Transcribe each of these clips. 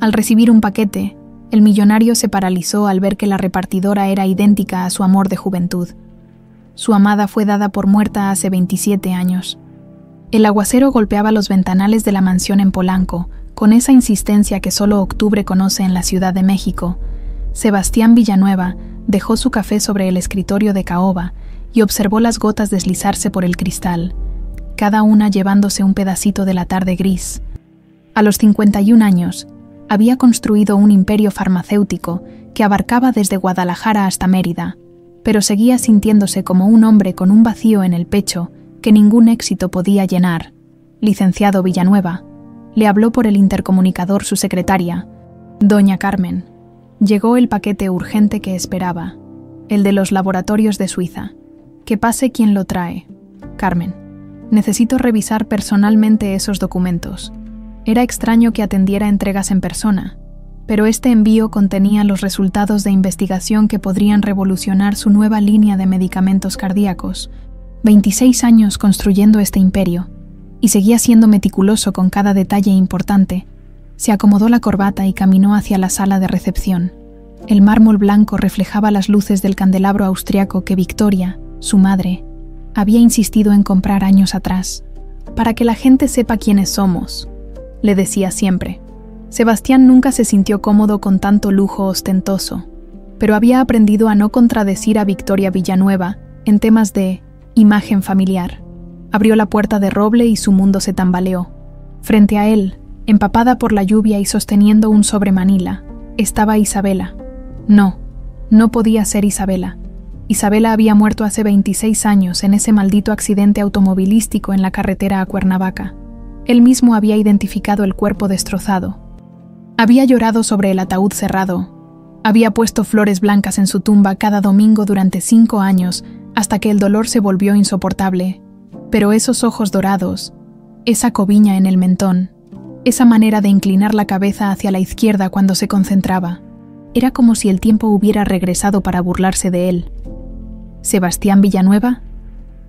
Al recibir un paquete, el millonario se paralizó al ver que la repartidora era idéntica a su amor de juventud. Su amada fue dada por muerta hace 27 años. El aguacero golpeaba los ventanales de la mansión en Polanco, con esa insistencia que solo octubre conoce en la Ciudad de México. Sebastián Villanueva dejó su café sobre el escritorio de caoba y observó las gotas deslizarse por el cristal, cada una llevándose un pedacito de la tarde gris. A los 51 años, había construido un imperio farmacéutico que abarcaba desde Guadalajara hasta Mérida, pero seguía sintiéndose como un hombre con un vacío en el pecho que ningún éxito podía llenar. Licenciado Villanueva, le habló por el intercomunicador su secretaria, doña Carmen. Llegó el paquete urgente que esperaba, el de los laboratorios de Suiza. Que pase quien lo trae. Carmen, necesito revisar personalmente esos documentos. Era extraño que atendiera entregas en persona, pero este envío contenía los resultados de investigación que podrían revolucionar su nueva línea de medicamentos cardíacos. 26 años construyendo este imperio, y seguía siendo meticuloso con cada detalle importante. Se acomodó la corbata y caminó hacia la sala de recepción. El mármol blanco reflejaba las luces del candelabro austriaco que Victoria, su madre, había insistido en comprar años atrás. Para que la gente sepa quiénes somos, le decía siempre. Sebastián nunca se sintió cómodo con tanto lujo ostentoso, pero había aprendido a no contradecir a Victoria Villanueva en temas de imagen familiar. Abrió la puerta de roble y su mundo se tambaleó. Frente a él, empapada por la lluvia y sosteniendo un sobremanila, estaba Isabela. No podía ser Isabela. Isabela había muerto hace 26 años en ese maldito accidente automovilístico en la carretera a Cuernavaca. Él mismo había identificado el cuerpo destrozado. Había llorado sobre el ataúd cerrado. Había puesto flores blancas en su tumba cada domingo durante 5 años hasta que el dolor se volvió insoportable. Pero esos ojos dorados, esa cobiña en el mentón, esa manera de inclinar la cabeza hacia la izquierda cuando se concentraba, era como si el tiempo hubiera regresado para burlarse de él. ¿Sebastián Villanueva?,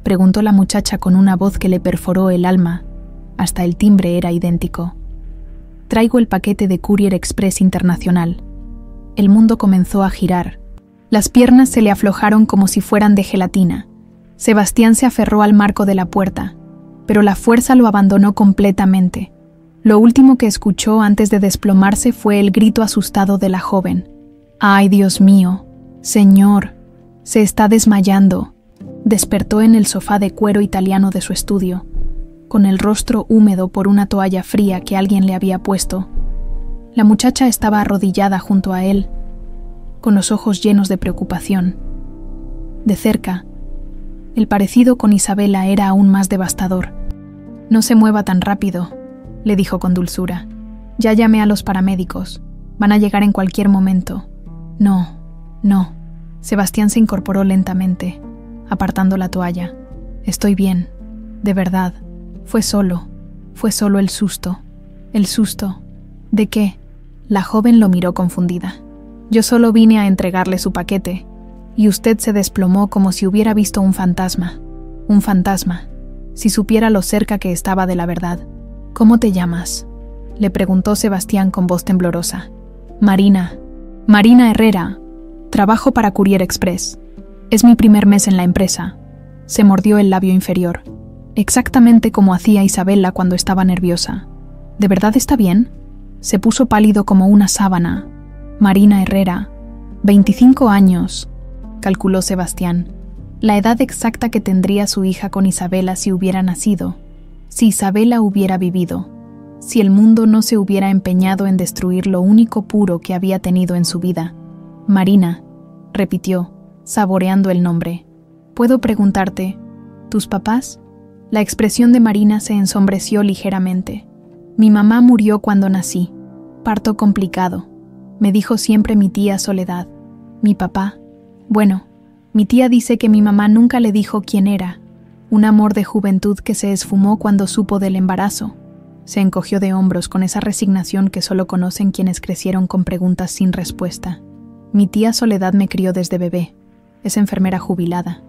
preguntó la muchacha con una voz que le perforó el alma. Hasta el timbre era idéntico. Traigo el paquete de Courier Express Internacional. El mundo comenzó a girar. Las piernas se le aflojaron como si fueran de gelatina. Sebastián se aferró al marco de la puerta, pero la fuerza lo abandonó completamente. Lo último que escuchó antes de desplomarse fue el grito asustado de la joven. ¡Ay, Dios mío! ¡Señor! Se está desmayando. Despertó en el sofá de cuero italiano de su estudio, con el rostro húmedo por una toalla fría que alguien le había puesto. La muchacha estaba arrodillada junto a él, con los ojos llenos de preocupación. De cerca, el parecido con Isabela era aún más devastador. «No se mueva tan rápido», le dijo con dulzura. «Ya llamé a los paramédicos. Van a llegar en cualquier momento». No. Sebastián se incorporó lentamente, apartando la toalla. «Estoy bien, de verdad. Fue solo el susto». «¿El susto? ¿De qué?». La joven lo miró confundida. «Yo solo vine a entregarle su paquete, y usted se desplomó como si hubiera visto un fantasma. Un fantasma. Si supiera lo cerca que estaba de la verdad». «¿Cómo te llamas?», le preguntó Sebastián con voz temblorosa. «Marina Herrera. Trabajo para Courier Express. Es mi primer mes en la empresa». Se mordió el labio inferior, exactamente como hacía Isabela cuando estaba nerviosa. «¿De verdad está bien?». Se puso pálido como una sábana. «Marina Herrera, 25 años», calculó Sebastián. La edad exacta que tendría su hija con Isabela si hubiera nacido, si Isabela hubiera vivido, si el mundo no se hubiera empeñado en destruir lo único puro que había tenido en su vida. «Marina», repitió, saboreando el nombre. «¿Puedo preguntarte, tus papás?». La expresión de Marina se ensombreció ligeramente. «Mi mamá murió cuando nací. Parto complicado», me dijo siempre mi tía Soledad. «Mi papá? Bueno, mi tía dice que mi mamá nunca le dijo quién era. Un amor de juventud que se esfumó cuando supo del embarazo». Se encogió de hombros con esa resignación que solo conocen quienes crecieron con preguntas sin respuesta. «Mi tía Soledad me crió desde bebé. Es enfermera jubilada.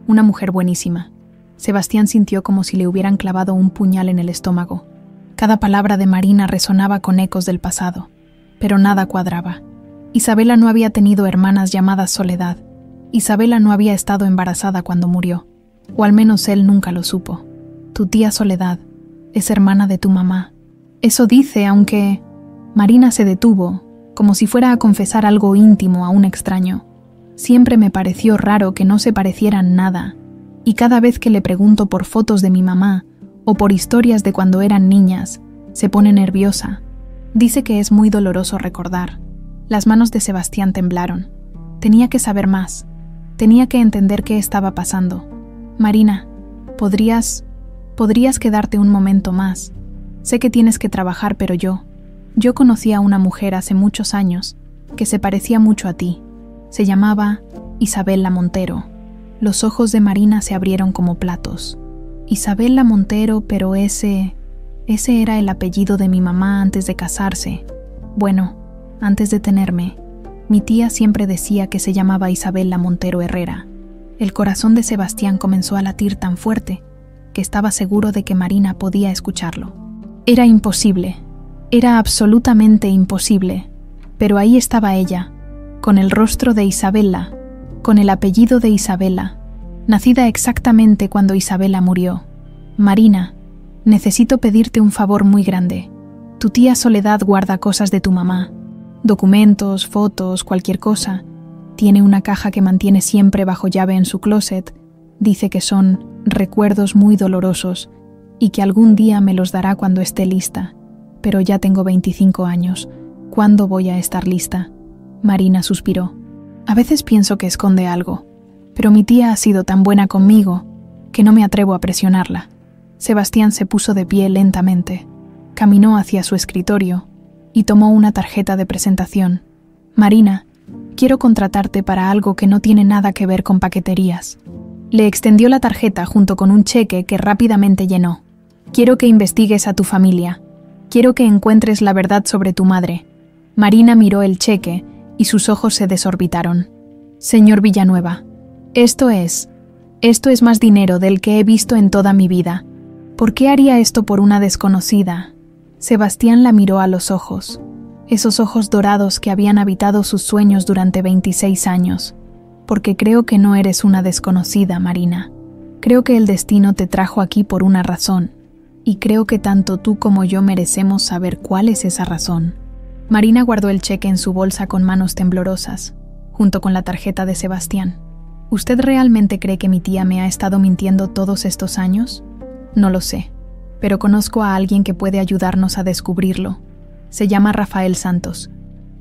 Una mujer buenísima». Sebastián sintió como si le hubieran clavado un puñal en el estómago. Cada palabra de Marina resonaba con ecos del pasado. pero nada cuadraba. Isabela no había tenido hermanas llamadas Soledad. Isabela no había estado embarazada cuando murió, o al menos él nunca lo supo. Tu tía Soledad es hermana de tu mamá. Eso dice, aunque... Marina se detuvo, como si fuera a confesar algo íntimo a un extraño. Siempre me pareció raro que no se parecieran nada, y cada vez que le pregunto por fotos de mi mamá o por historias de cuando eran niñas, se pone nerviosa. Dice que es muy doloroso recordar. Las manos de Sebastián temblaron. Tenía que saber más. Tenía que entender qué estaba pasando. Marina, ¿podrías quedarte un momento más? Sé que tienes que trabajar, pero yo conocí a una mujer hace muchos años que se parecía mucho a ti. Se llamaba Isabela Montero. Los ojos de Marina se abrieron como platos. Isabela Montero, pero ese era el apellido de mi mamá antes de casarse. Bueno, antes de tenerme. Mi tía siempre decía que se llamaba Isabela Montero Herrera. El corazón de Sebastián comenzó a latir tan fuerte que estaba seguro de que Marina podía escucharlo. Era imposible. Era absolutamente imposible, pero ahí estaba ella, con el rostro de Isabela, con el apellido de Isabela, nacida exactamente cuando Isabela murió. Marina, necesito pedirte un favor muy grande. Tu tía Soledad guarda cosas de tu mamá, documentos, fotos, cualquier cosa. Tiene una caja que mantiene siempre bajo llave en su closet. Dice que son recuerdos muy dolorosos y que algún día me los dará cuando esté lista. Pero ya tengo 25 años. ¿Cuándo voy a estar lista? Marina suspiró. A veces pienso que esconde algo, pero mi tía ha sido tan buena conmigo que no me atrevo a presionarla. Sebastián se puso de pie lentamente, caminó hacia su escritorio y tomó una tarjeta de presentación. Marina, quiero contratarte para algo que no tiene nada que ver con paqueterías. Le extendió la tarjeta junto con un cheque que rápidamente llenó. Quiero que investigues a tu familia. Quiero que encuentres la verdad sobre tu madre. Marina miró el cheque y sus ojos se desorbitaron. Señor Villanueva, esto es más dinero del que he visto en toda mi vida. ¿Por qué haría esto por una desconocida? Sebastián la miró a los ojos, esos ojos dorados que habían habitado sus sueños durante 26 años. Porque creo que no eres una desconocida, Marina. Creo que el destino te trajo aquí por una razón. Y creo que tanto tú como yo merecemos saber cuál es esa razón. Marina guardó el cheque en su bolsa con manos temblorosas, junto con la tarjeta de Sebastián. ¿Usted realmente cree que mi tía me ha estado mintiendo todos estos años? No lo sé, pero conozco a alguien que puede ayudarnos a descubrirlo. Se llama Rafael Santos.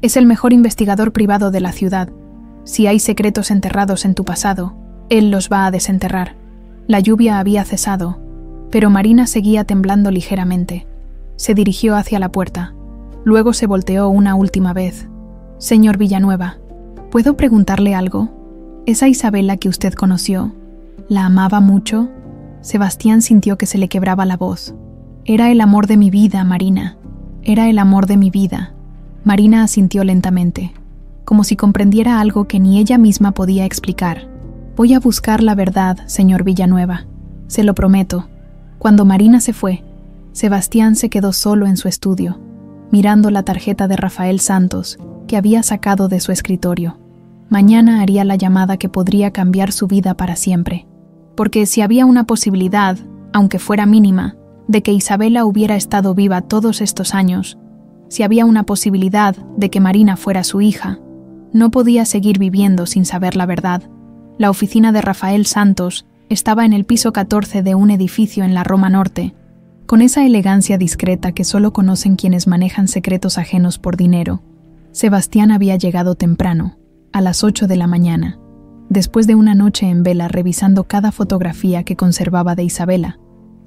Es el mejor investigador privado de la ciudad. Si hay secretos enterrados en tu pasado, él los va a desenterrar. La lluvia había cesado, pero Marina seguía temblando ligeramente. Se dirigió hacia la puerta. Luego se volteó una última vez. Señor Villanueva, ¿puedo preguntarle algo? ¿Esa Isabela que usted conoció, la amaba mucho? Sebastián sintió que se le quebraba la voz. Era el amor de mi vida, Marina. Era el amor de mi vida. Marina asintió lentamente, como si comprendiera algo que ni ella misma podía explicar. Voy a buscar la verdad, señor Villanueva. Se lo prometo. Cuando Marina se fue, Sebastián se quedó solo en su estudio, mirando la tarjeta de Rafael Santos que había sacado de su escritorio. Mañana haría la llamada que podría cambiar su vida para siempre. Porque si había una posibilidad, aunque fuera mínima, de que Isabela hubiera estado viva todos estos años, si había una posibilidad de que Marina fuera su hija, no podía seguir viviendo sin saber la verdad. La oficina de Rafael Santos estaba en el piso 14 de un edificio en la Roma Norte, con esa elegancia discreta que solo conocen quienes manejan secretos ajenos por dinero. Sebastián había llegado temprano, a las 8 de la mañana, después de una noche en vela revisando cada fotografía que conservaba de Isabela,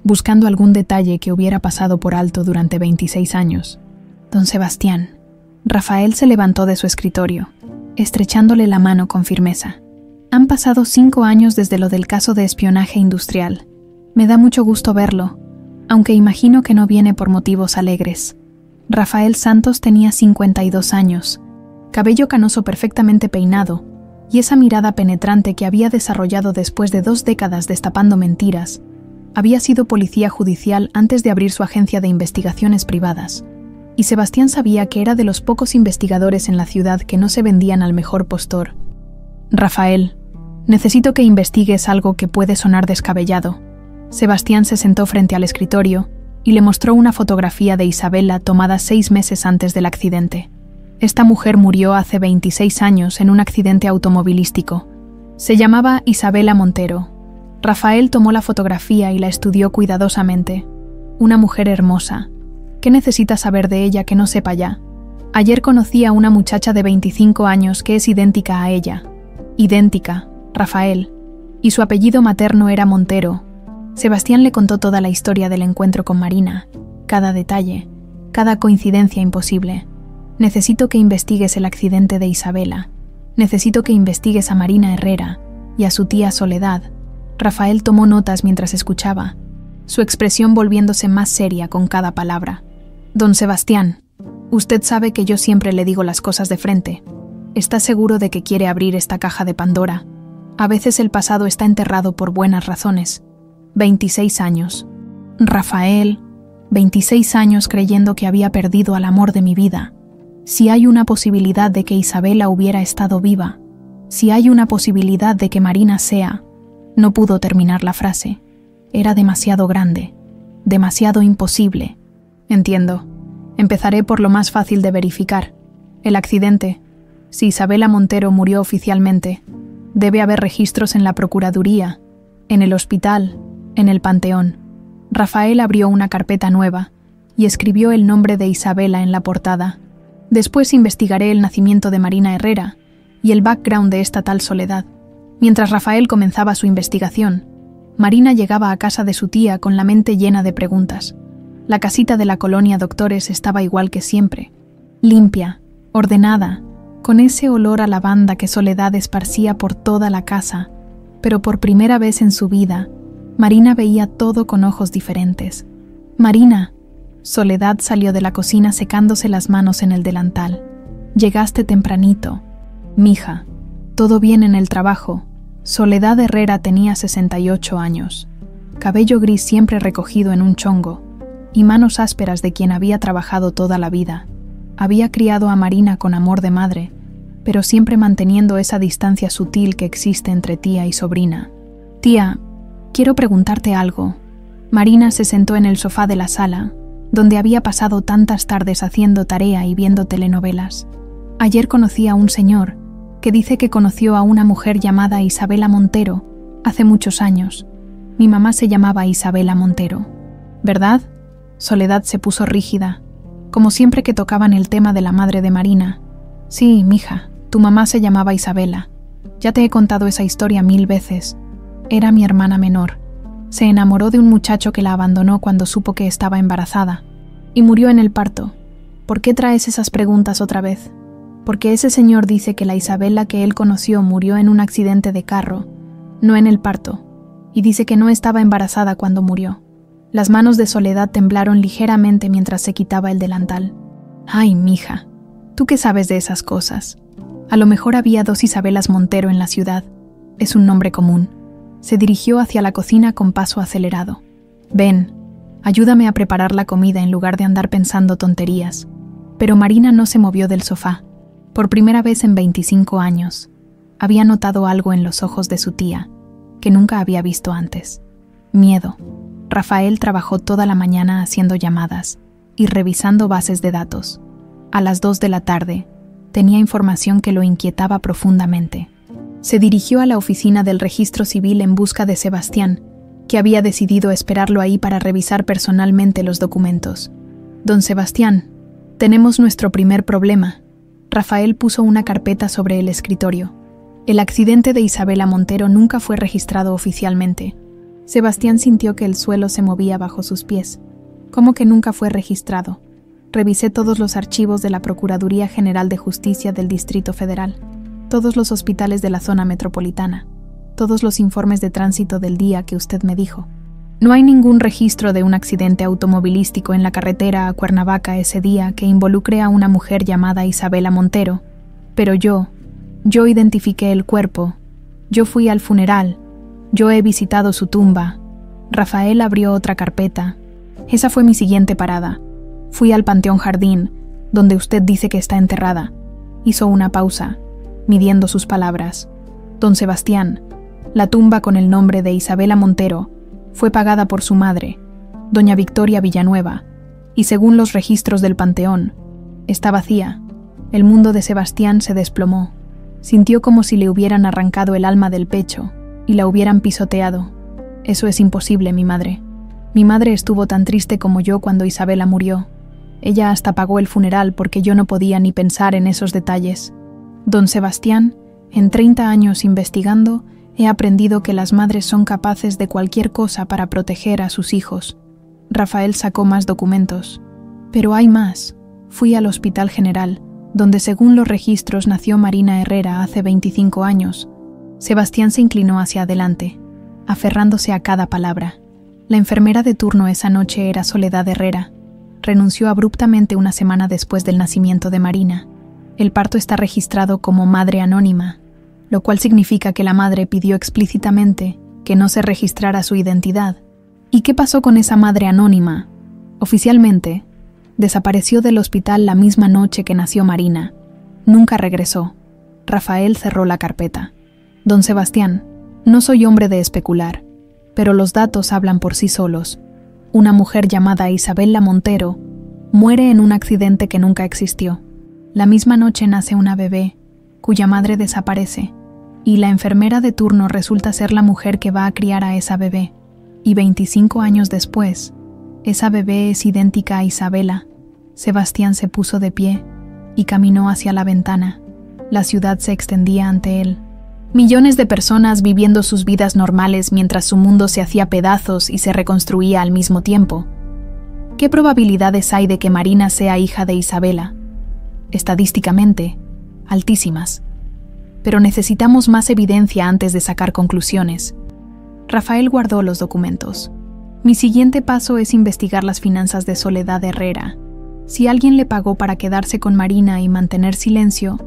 buscando algún detalle que hubiera pasado por alto durante 26 años. Don Sebastián. Rafael se levantó de su escritorio, estrechándole la mano con firmeza. Han pasado 5 años desde lo del caso de espionaje industrial. Me da mucho gusto verlo, aunque imagino que no viene por motivos alegres. Rafael Santos tenía 52 años, cabello canoso perfectamente peinado, y esa mirada penetrante que había desarrollado después de 2 décadas destapando mentiras. Había sido policía judicial antes de abrir su agencia de investigaciones privadas, y Sebastián sabía que era de los pocos investigadores en la ciudad que no se vendían al mejor postor. «Rafael, necesito que investigues algo que puede sonar descabellado». Sebastián se sentó frente al escritorio y le mostró una fotografía de Isabela tomada 6 meses antes del accidente. Esta mujer murió hace 26 años en un accidente automovilístico. Se llamaba Isabela Montero. Rafael tomó la fotografía y la estudió cuidadosamente. Una mujer hermosa. ¿Qué necesita saber de ella que no sepa ya? Ayer conocí a una muchacha de 25 años que es idéntica a ella. Idéntica, Rafael. Y su apellido materno era Montero. Sebastián le contó toda la historia del encuentro con Marina, cada detalle, cada coincidencia imposible. Necesito que investigues el accidente de Isabela. Necesito que investigues a Marina Herrera y a su tía Soledad. Rafael tomó notas mientras escuchaba, su expresión volviéndose más seria con cada palabra. «Don Sebastián, usted sabe que yo siempre le digo las cosas de frente. ¿Está seguro de que quiere abrir esta caja de Pandora? A veces el pasado está enterrado por buenas razones. 26 años. Rafael, 26 años creyendo que había perdido al amor de mi vida. Si hay una posibilidad de que Isabela hubiera estado viva, si hay una posibilidad de que Marina sea…» No pudo terminar la frase. Era demasiado grande, demasiado imposible. «Entiendo. Empezaré por lo más fácil de verificar. El accidente. Si Isabela Montero murió oficialmente, debe haber registros en la Procuraduría, en el hospital, en el Panteón». Rafael abrió una carpeta nueva y escribió el nombre de Isabela en la portada. «Después investigaré el nacimiento de Marina Herrera y el background de esta tal Soledad». Mientras Rafael comenzaba su investigación, Marina llegaba a casa de su tía con la mente llena de preguntas. La casita de la colonia Doctores estaba igual que siempre, limpia, ordenada, con ese olor a lavanda que Soledad esparcía por toda la casa, pero por primera vez en su vida, Marina veía todo con ojos diferentes. «Marina», Soledad salió de la cocina secándose las manos en el delantal. «Llegaste tempranito. Mija, ¿todo bien en el trabajo?» Soledad Herrera tenía 68 años, cabello gris siempre recogido en un chongo, y manos ásperas de quien había trabajado toda la vida. Había criado a Marina con amor de madre, pero siempre manteniendo esa distancia sutil que existe entre tía y sobrina. «Tía, quiero preguntarte algo». Marina se sentó en el sofá de la sala, donde había pasado tantas tardes haciendo tarea y viendo telenovelas. «Ayer conocí a un señor que dice que conoció a una mujer llamada Isabela Montero hace muchos años. Mi mamá se llamaba Isabela Montero. ¿Verdad?» Soledad se puso rígida, como siempre que tocaban el tema de la madre de Marina. «Sí, mija, tu mamá se llamaba Isabela. Ya te he contado esa historia 1000 veces. Era mi hermana menor. Se enamoró de un muchacho que la abandonó cuando supo que estaba embarazada, y murió en el parto. ¿Por qué traes esas preguntas otra vez?» «Porque ese señor dice que la Isabela que él conoció murió en un accidente de carro, no en el parto, y dice que no estaba embarazada cuando murió». Las manos de Soledad temblaron ligeramente mientras se quitaba el delantal. «Ay, mija, ¿tú qué sabes de esas cosas? A lo mejor había 2 Isabelas Montero en la ciudad. Es un nombre común». Se dirigió hacia la cocina con paso acelerado. «Ven, ayúdame a preparar la comida en lugar de andar pensando tonterías». Pero Marina no se movió del sofá. Por primera vez en 25 años, había notado algo en los ojos de su tía, que nunca había visto antes. Miedo. Rafael trabajó toda la mañana haciendo llamadas y revisando bases de datos. A las 2 de la tarde, tenía información que lo inquietaba profundamente. Se dirigió a la oficina del Registro Civil en busca de Sebastián, que había decidido esperarlo ahí para revisar personalmente los documentos. «Don Sebastián, tenemos nuestro primer problema». Rafael puso una carpeta sobre el escritorio. El accidente de Isabela Montero nunca fue registrado oficialmente. Sebastián sintió que el suelo se movía bajo sus pies. ¿Cómo que nunca fue registrado? Revisé todos los archivos de la Procuraduría General de Justicia del Distrito Federal, todos los hospitales de la zona metropolitana, todos los informes de tránsito del día que usted me dijo. No hay ningún registro de un accidente automovilístico en la carretera a Cuernavaca ese día que involucre a una mujer llamada Isabela Montero, pero yo identifiqué el cuerpo, yo fui al funeral, yo he visitado su tumba». Rafael abrió otra carpeta. «Esa fue mi siguiente parada. Fui al Panteón Jardín, donde usted dice que está enterrada. Hizo una pausa, midiendo sus palabras. Don Sebastián, la tumba con el nombre de Isabela Montero fue pagada por su madre, doña Victoria Villanueva, y según los registros del panteón, está vacía. El mundo de Sebastián se desplomó. Sintió como si le hubieran arrancado el alma del pecho y la hubieran pisoteado. Eso es imposible, mi madre. Mi madre estuvo tan triste como yo cuando Isabela murió. Ella hasta pagó el funeral porque yo no podía ni pensar en esos detalles. Don Sebastián, en 30 años investigando, he aprendido que las madres son capaces de cualquier cosa para proteger a sus hijos. Rafael sacó más documentos. Pero hay más. Fui al Hospital General, donde según los registros nació Marina Herrera hace 25 años. Sebastián se inclinó hacia adelante, aferrándose a cada palabra. La enfermera de turno esa noche era Soledad Herrera. Renunció abruptamente una semana después del nacimiento de Marina. El parto está registrado como madre anónima, lo cual significa que la madre pidió explícitamente que no se registrara su identidad. ¿Y qué pasó con esa madre anónima? Oficialmente, desapareció del hospital la misma noche que nació Marina. Nunca regresó. Rafael cerró la carpeta. Don Sebastián, no soy hombre de especular, pero los datos hablan por sí solos. Una mujer llamada Isabela Montero muere en un accidente que nunca existió. La misma noche nace una bebé, cuya madre desaparece, y la enfermera de turno resulta ser la mujer que va a criar a esa bebé. Y 25 años después, esa bebé es idéntica a Isabela. Sebastián se puso de pie y caminó hacia la ventana. La ciudad se extendía ante él. Millones de personas viviendo sus vidas normales mientras su mundo se hacía pedazos y se reconstruía al mismo tiempo. ¿Qué probabilidades hay de que Marina sea hija de Isabela? Estadísticamente, altísimas. Pero necesitamos más evidencia antes de sacar conclusiones. Rafael guardó los documentos. Mi siguiente paso es investigar las finanzas de Soledad Herrera. Si alguien le pagó para quedarse con Marina y mantener silencio,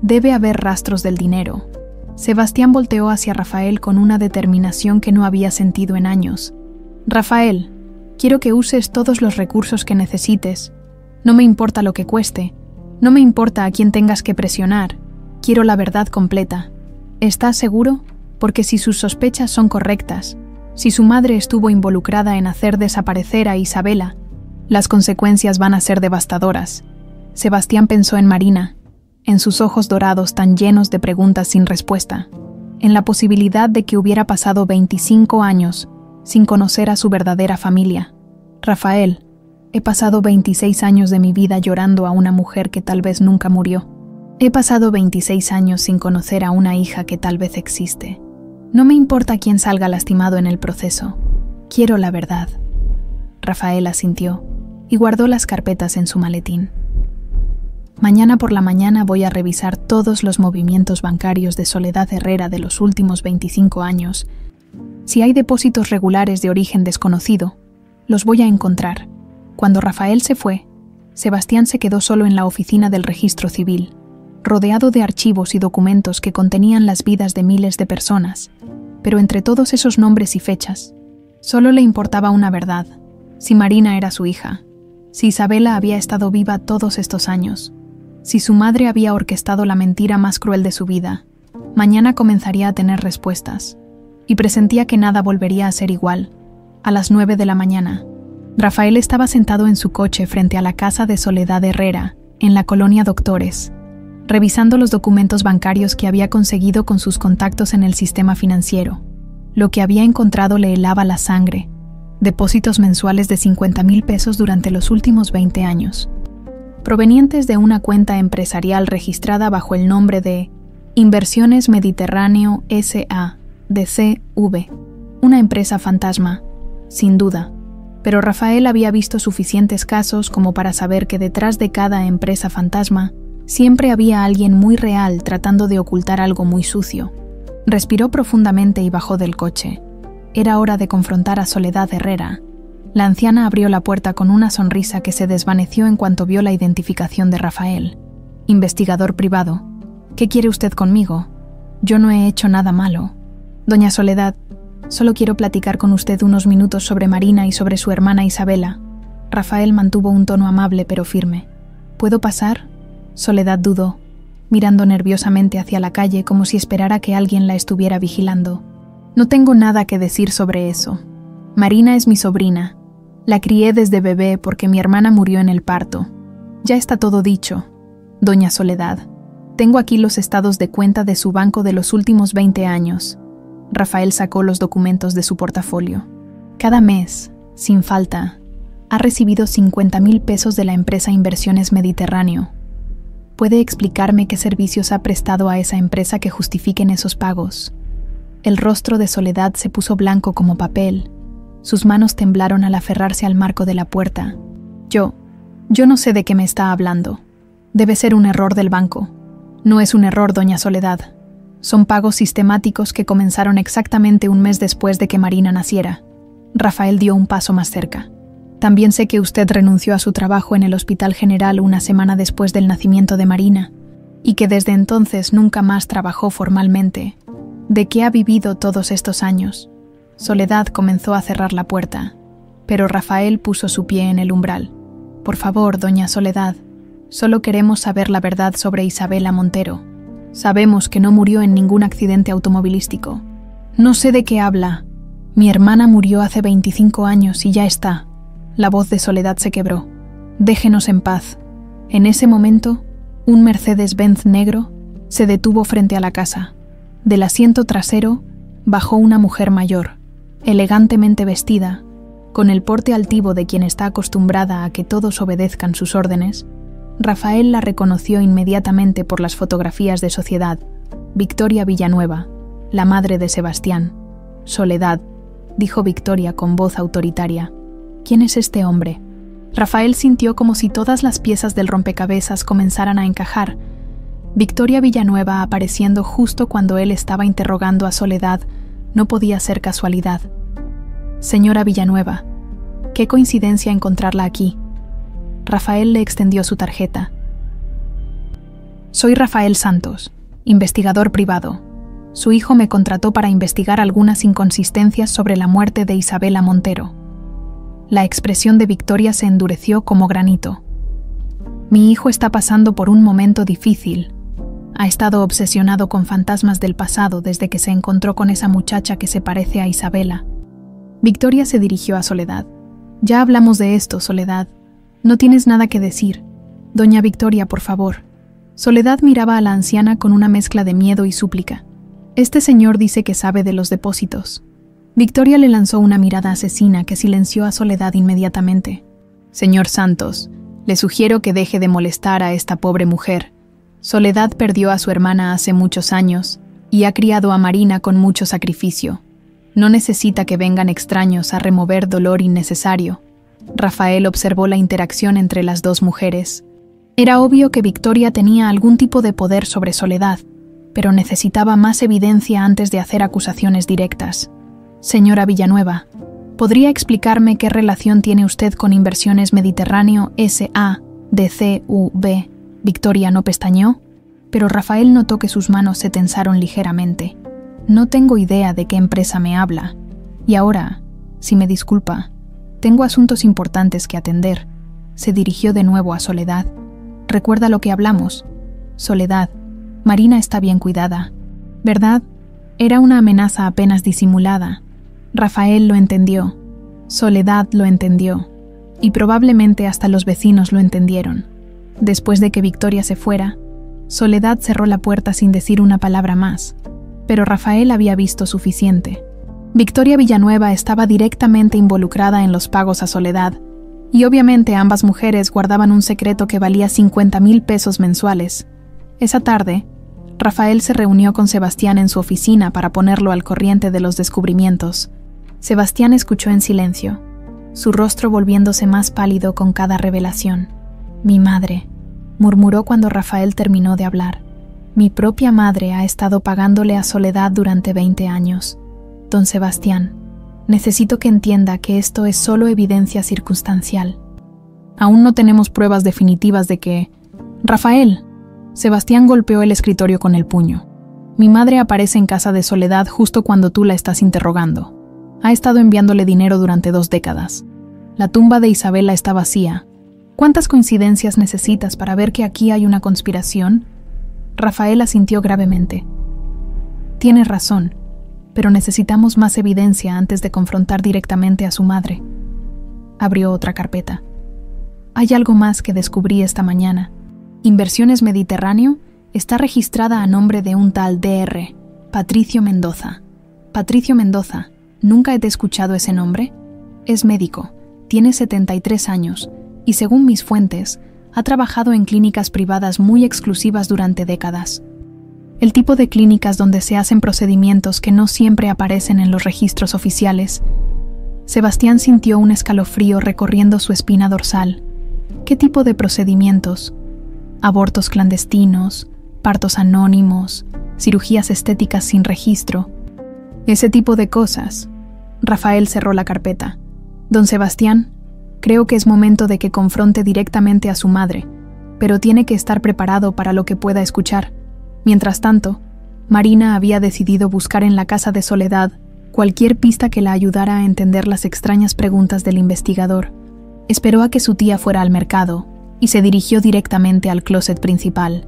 debe haber rastros del dinero. Sebastián volteó hacia Rafael con una determinación que no había sentido en años. Rafael, quiero que uses todos los recursos que necesites. No me importa lo que cueste. No me importa a quién tengas que presionar. Quiero la verdad completa. ¿Estás seguro? Porque si sus sospechas son correctas, si su madre estuvo involucrada en hacer desaparecer a Isabela, las consecuencias van a ser devastadoras. Sebastián pensó en Marina, en sus ojos dorados tan llenos de preguntas sin respuesta, en la posibilidad de que hubiera pasado 25 años sin conocer a su verdadera familia. Rafael, he pasado 26 años de mi vida llorando a una mujer que tal vez nunca murió. He pasado 26 años sin conocer a una hija que tal vez existe. No me importa quién salga lastimado en el proceso. Quiero la verdad. Rafael asintió y guardó las carpetas en su maletín. Mañana por la mañana voy a revisar todos los movimientos bancarios de Soledad Herrera de los últimos 25 años. Si hay depósitos regulares de origen desconocido, los voy a encontrar. Cuando Rafael se fue, Sebastián se quedó solo en la oficina del registro civil, rodeado de archivos y documentos que contenían las vidas de miles de personas. Pero entre todos esos nombres y fechas, solo le importaba una verdad: si Marina era su hija, si Isabela había estado viva todos estos años, si su madre había orquestado la mentira más cruel de su vida. Mañana comenzaría a tener respuestas, y presentía que nada volvería a ser igual. A las 9 de la mañana, Rafael estaba sentado en su coche frente a la casa de Soledad Herrera, en la colonia Doctores, revisando los documentos bancarios que había conseguido con sus contactos en el sistema financiero. Lo que había encontrado le helaba la sangre: depósitos mensuales de 50,000 pesos durante los últimos 20 años, provenientes de una cuenta empresarial registrada bajo el nombre de Inversiones Mediterráneo S.A. de C.V., una empresa fantasma, sin duda. Pero Rafael había visto suficientes casos como para saber que detrás de cada empresa fantasma siempre había alguien muy real tratando de ocultar algo muy sucio. Respiró profundamente y bajó del coche. Era hora de confrontar a Soledad Herrera. La anciana abrió la puerta con una sonrisa que se desvaneció en cuanto vio la identificación de Rafael. Investigador privado. ¿Qué quiere usted conmigo? Yo no he hecho nada malo. Doña Soledad, solo quiero platicar con usted unos minutos sobre Marina y sobre su hermana Isabela. Rafael mantuvo un tono amable pero firme. ¿Puedo pasar? Soledad dudó, mirando nerviosamente hacia la calle como si esperara que alguien la estuviera vigilando. No tengo nada que decir sobre eso. Marina es mi sobrina. La crié desde bebé porque mi hermana murió en el parto. Ya está todo dicho. Doña Soledad, tengo aquí los estados de cuenta de su banco de los últimos 20 años. Rafael sacó los documentos de su portafolio. Cada mes, sin falta, ha recibido 50,000 pesos de la empresa Inversiones Mediterráneo. ¿Puede explicarme qué servicios ha prestado a esa empresa que justifiquen esos pagos? El rostro de Soledad se puso blanco como papel. Sus manos temblaron al aferrarse al marco de la puerta. Yo no sé de qué me está hablando. Debe ser un error del banco. No es un error, doña Soledad. Son pagos sistemáticos que comenzaron exactamente un mes después de que Marina naciera. Rafael dio un paso más cerca. También sé que usted renunció a su trabajo en el Hospital General una semana después del nacimiento de Marina, y que desde entonces nunca más trabajó formalmente. ¿De qué ha vivido todos estos años? Soledad comenzó a cerrar la puerta, pero Rafael puso su pie en el umbral. Por favor, doña Soledad, solo queremos saber la verdad sobre Isabela Montero. Sabemos que no murió en ningún accidente automovilístico. No sé de qué habla. Mi hermana murió hace 25 años y ya está. La voz de Soledad se quebró. Déjenos en paz. En ese momento, un Mercedes-Benz negro se detuvo frente a la casa. Del asiento trasero bajó una mujer mayor, elegantemente vestida, con el porte altivo de quien está acostumbrada a que todos obedezcan sus órdenes. Rafael la reconoció inmediatamente por las fotografías de sociedad. Victoria Villanueva, la madre de Sebastián. Soledad, dijo Victoria con voz autoritaria. ¿Quién es este hombre? Rafael sintió como si todas las piezas del rompecabezas comenzaran a encajar. Victoria Villanueva apareciendo justo cuando él estaba interrogando a Soledad no podía ser casualidad. Señora Villanueva, qué coincidencia encontrarla aquí. Rafael le extendió su tarjeta. Soy Rafael Santos, investigador privado. Su hijo me contrató para investigar algunas inconsistencias sobre la muerte de Isabela Montero. La expresión de Victoria se endureció como granito. Mi hijo está pasando por un momento difícil. Ha estado obsesionado con fantasmas del pasado desde que se encontró con esa muchacha que se parece a Isabela. Victoria se dirigió a Soledad. Ya hablamos de esto, Soledad. No tienes nada que decir. Doña Victoria, por favor. Soledad miraba a la anciana con una mezcla de miedo y súplica. Este señor dice que sabe de los depósitos. Victoria le lanzó una mirada asesina que silenció a Soledad inmediatamente. Señor Santos, le sugiero que deje de molestar a esta pobre mujer. Soledad perdió a su hermana hace muchos años y ha criado a Marina con mucho sacrificio. No necesita que vengan extraños a remover dolor innecesario. Rafael observó la interacción entre las dos mujeres. Era obvio que Victoria tenía algún tipo de poder sobre Soledad, pero necesitaba más evidencia antes de hacer acusaciones directas. Señora Villanueva, ¿podría explicarme qué relación tiene usted con Inversiones Mediterráneo S.A.D.C.U.B.? Victoria no pestañeó, pero Rafael notó que sus manos se tensaron ligeramente. No tengo idea de qué empresa me habla. Y ahora, si me disculpa, tengo asuntos importantes que atender. Se dirigió de nuevo a Soledad. ¿Recuerda lo que hablamos? Soledad, Marina está bien cuidada, ¿verdad? Era una amenaza apenas disimulada. Rafael lo entendió. Soledad lo entendió. Y probablemente hasta los vecinos lo entendieron. Después de que Victoria se fuera, Soledad cerró la puerta sin decir una palabra más. Pero Rafael había visto suficiente. Victoria Villanueva estaba directamente involucrada en los pagos a Soledad, y obviamente ambas mujeres guardaban un secreto que valía 50,000 pesos mensuales. Esa tarde, Rafael se reunió con Sebastián en su oficina para ponerlo al corriente de los descubrimientos. Sebastián escuchó en silencio, su rostro volviéndose más pálido con cada revelación. «Mi madre», murmuró cuando Rafael terminó de hablar. «Mi propia madre ha estado pagándole a Soledad durante 20 años. Don Sebastián, necesito que entienda que esto es solo evidencia circunstancial. Aún no tenemos pruebas definitivas de que... Rafael». Sebastián golpeó el escritorio con el puño. «Mi madre aparece en casa de Soledad justo cuando tú la estás interrogando. Ha estado enviándole dinero durante 2 décadas. La tumba de Isabela está vacía. ¿Cuántas coincidencias necesitas para ver que aquí hay una conspiración? Rafael asintió gravemente. Tienes razón, pero necesitamos más evidencia antes de confrontar directamente a su madre. Abrió otra carpeta. Hay algo más que descubrí esta mañana. Inversiones Mediterráneo está registrada a nombre de un tal Dr. Patricio Mendoza. Patricio Mendoza, ¿nunca he escuchado ese nombre? Es médico, tiene 73 años y, según mis fuentes, ha trabajado en clínicas privadas muy exclusivas durante décadas. El tipo de clínicas donde se hacen procedimientos que no siempre aparecen en los registros oficiales. Sebastián sintió un escalofrío recorriendo su espina dorsal. ¿Qué tipo de procedimientos? Abortos clandestinos, partos anónimos, cirugías estéticas sin registro. Ese tipo de cosas. Rafael cerró la carpeta. Don Sebastián, creo que es momento de que confronte directamente a su madre, pero tiene que estar preparado para lo que pueda escuchar. Mientras tanto, Marina había decidido buscar en la casa de Soledad cualquier pista que la ayudara a entender las extrañas preguntas del investigador. Esperó a que su tía fuera al mercado y se dirigió directamente al closet principal.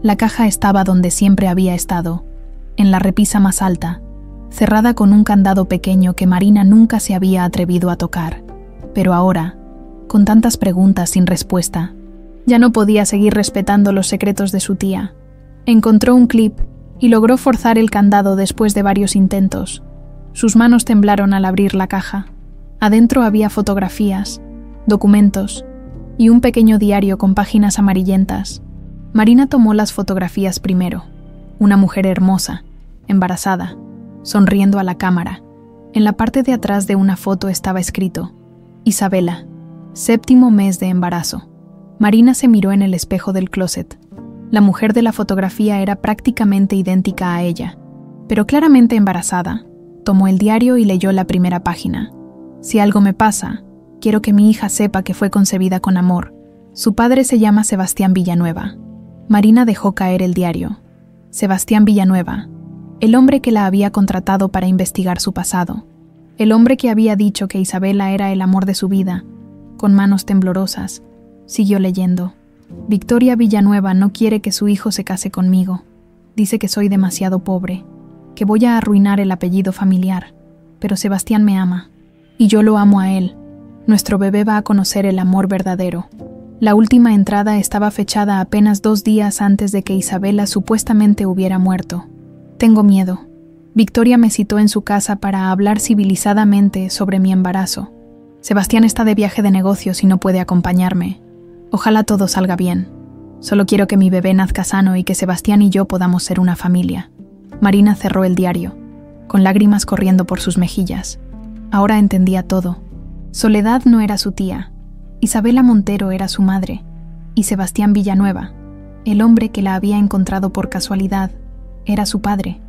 La caja estaba donde siempre había estado, en la repisa más alta, cerrada con un candado pequeño que Marina nunca se había atrevido a tocar. Pero ahora, con tantas preguntas sin respuesta, ya no podía seguir respetando los secretos de su tía. Encontró un clip y logró forzar el candado después de varios intentos. Sus manos temblaron al abrir la caja. Adentro había fotografías, documentos y un pequeño diario con páginas amarillentas. Marina tomó las fotografías primero. Una mujer hermosa, embarazada, sonriendo a la cámara. En la parte de atrás de una foto estaba escrito: Isabela, 7º mes de embarazo. Marina se miró en el espejo del closet. La mujer de la fotografía era prácticamente idéntica a ella, pero claramente embarazada. Tomó el diario y leyó la primera página. Si algo me pasa, quiero que mi hija sepa que fue concebida con amor. Su padre se llama Sebastián Villanueva. Marina dejó caer el diario. Sebastián Villanueva, el hombre que la había contratado para investigar su pasado. El hombre que había dicho que Isabela era el amor de su vida. Con manos temblorosas, siguió leyendo. Victoria Villanueva no quiere que su hijo se case conmigo. Dice que soy demasiado pobre, que voy a arruinar el apellido familiar. Pero Sebastián me ama, y yo lo amo a él. Nuestro bebé va a conocer el amor verdadero. La última entrada estaba fechada apenas 2 días antes de que Isabela supuestamente hubiera muerto. Tengo miedo. Victoria me citó en su casa para hablar civilizadamente sobre mi embarazo. Sebastián está de viaje de negocios y no puede acompañarme. Ojalá todo salga bien. Solo quiero que mi bebé nazca sano y que Sebastián y yo podamos ser una familia. Marina cerró el diario, con lágrimas corriendo por sus mejillas. Ahora entendía todo. Soledad no era su tía. Isabela Montero era su madre. Y Sebastián Villanueva, el hombre que la había encontrado por casualidad, era su padre.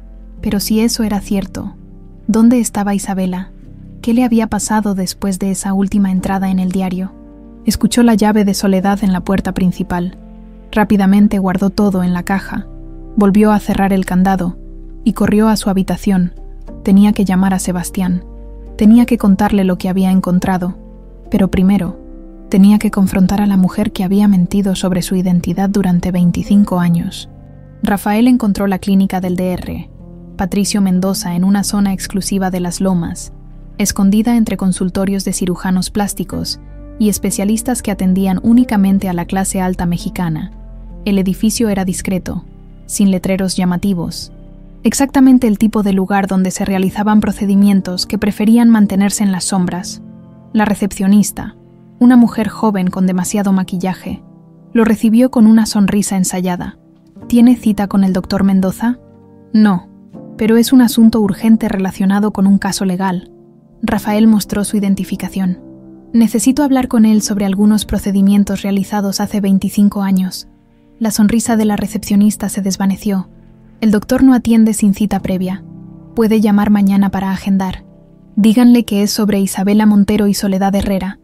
Pero si eso era cierto, ¿dónde estaba Isabela? ¿Qué le había pasado después de esa última entrada en el diario? Escuchó la llave de Soledad en la puerta principal. Rápidamente guardó todo en la caja, volvió a cerrar el candado y corrió a su habitación. Tenía que llamar a Sebastián. Tenía que contarle lo que había encontrado. Pero primero, tenía que confrontar a la mujer que había mentido sobre su identidad durante 25 años. Rafael encontró la clínica del Dr. Patricio Mendoza en una zona exclusiva de Las Lomas, escondida entre consultorios de cirujanos plásticos y especialistas que atendían únicamente a la clase alta mexicana. El edificio era discreto, sin letreros llamativos. Exactamente el tipo de lugar donde se realizaban procedimientos que preferían mantenerse en las sombras. La recepcionista, una mujer joven con demasiado maquillaje, lo recibió con una sonrisa ensayada. ¿Tiene cita con el doctor Mendoza? No, pero es un asunto urgente relacionado con un caso legal. Rafael mostró su identificación. Necesito hablar con él sobre algunos procedimientos realizados hace 25 años. La sonrisa de la recepcionista se desvaneció. El doctor no atiende sin cita previa. Puede llamar mañana para agendar. Díganle que es sobre Isabela Montero y Soledad Herrera.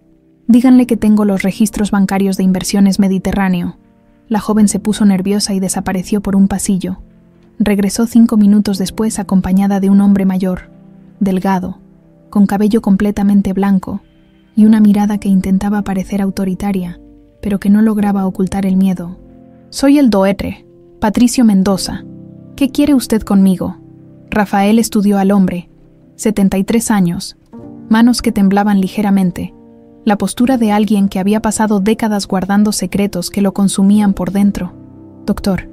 Díganle que tengo los registros bancarios de Inversiones Mediterráneo. La joven se puso nerviosa y desapareció por un pasillo. Regresó 5 minutos después acompañada de un hombre mayor, delgado, con cabello completamente blanco, y una mirada que intentaba parecer autoritaria, pero que no lograba ocultar el miedo. «Soy el Dr. Patricio Mendoza. ¿Qué quiere usted conmigo?» Rafael estudió al hombre, 73 años, manos que temblaban ligeramente, la postura de alguien que había pasado décadas guardando secretos que lo consumían por dentro. «Doctor,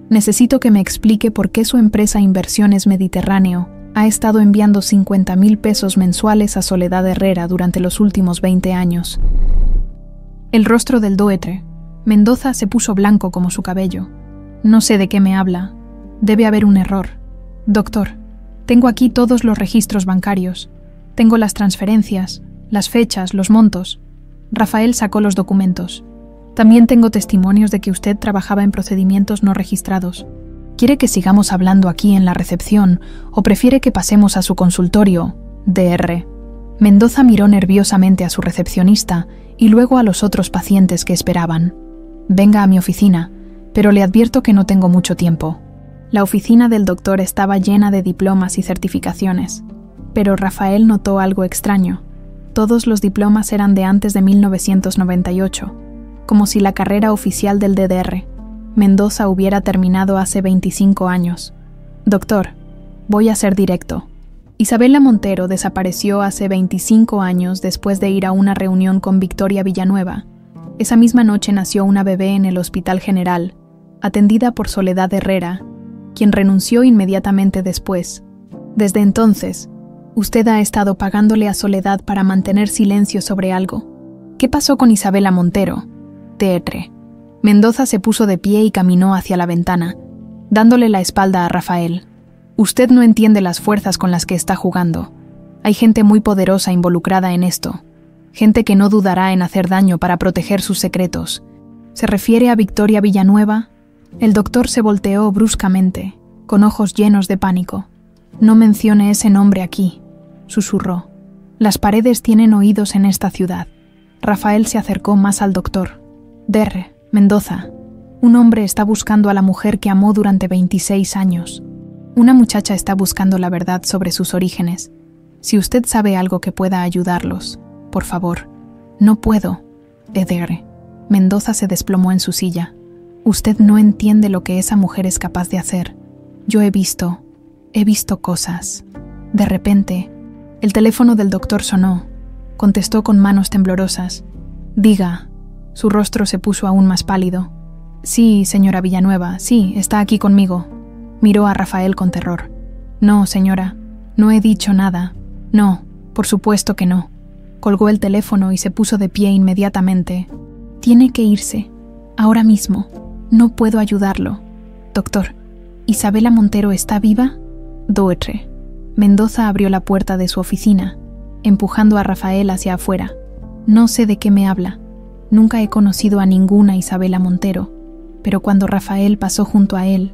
necesito que me explique por qué su empresa Inversiones Mediterráneo ha estado enviando 50,000 pesos mensuales a Soledad Herrera durante los últimos 20 años. El rostro del Dr. Mendoza se puso blanco como su cabello. «No sé de qué me habla. Debe haber un error. Doctor, tengo aquí todos los registros bancarios. Tengo las transferencias, las fechas, los montos». Rafael sacó los documentos. «También tengo testimonios de que usted trabajaba en procedimientos no registrados. ¿Quiere que sigamos hablando aquí en la recepción o prefiere que pasemos a su consultorio, Dr.?» Mendoza miró nerviosamente a su recepcionista y luego a los otros pacientes que esperaban. «Venga a mi oficina, pero le advierto que no tengo mucho tiempo». La oficina del doctor estaba llena de diplomas y certificaciones, pero Rafael notó algo extraño. Todos los diplomas eran de antes de 1998, como si la carrera oficial del Dr. Mendoza hubiera terminado hace 25 años. «Doctor, voy a ser directo. Isabela Montero desapareció hace 25 años después de ir a una reunión con Victoria Villanueva. Esa misma noche nació una bebé en el Hospital General, atendida por Soledad Herrera, quien renunció inmediatamente después. Desde entonces, usted ha estado pagándole a Soledad para mantener silencio sobre algo. ¿Qué pasó con Isabela Montero, Dr.?» Mendoza se puso de pie y caminó hacia la ventana, dándole la espalda a Rafael. «Usted no entiende las fuerzas con las que está jugando. Hay gente muy poderosa involucrada en esto. Gente que no dudará en hacer daño para proteger sus secretos. ¿Se refiere a Victoria Villanueva?» El doctor se volteó bruscamente, con ojos llenos de pánico. «No mencione ese nombre aquí», susurró. «Las paredes tienen oídos en esta ciudad». Rafael se acercó más al doctor. «Dr. Mendoza, un hombre está buscando a la mujer que amó durante 26 años. Una muchacha está buscando la verdad sobre sus orígenes. Si usted sabe algo que pueda ayudarlos, por favor». «No puedo, Dr.» Mendoza se desplomó en su silla. «Usted no entiende lo que esa mujer es capaz de hacer. Yo he visto cosas». De repente, el teléfono del doctor sonó. Contestó con manos temblorosas. «Diga». Su rostro se puso aún más pálido. «Sí, señora Villanueva, sí, está aquí conmigo». Miró a Rafael con terror. «No, señora, no he dicho nada. No, por supuesto que no». Colgó el teléfono y se puso de pie inmediatamente. «Tiene que irse, ahora mismo. No puedo ayudarlo. Doctor, ¿Isabela Montero está viva?» «Dr.» Mendoza abrió la puerta de su oficina, empujando a Rafael hacia afuera. «No sé de qué me habla. Nunca he conocido a ninguna Isabela Montero». Pero cuando Rafael pasó junto a él,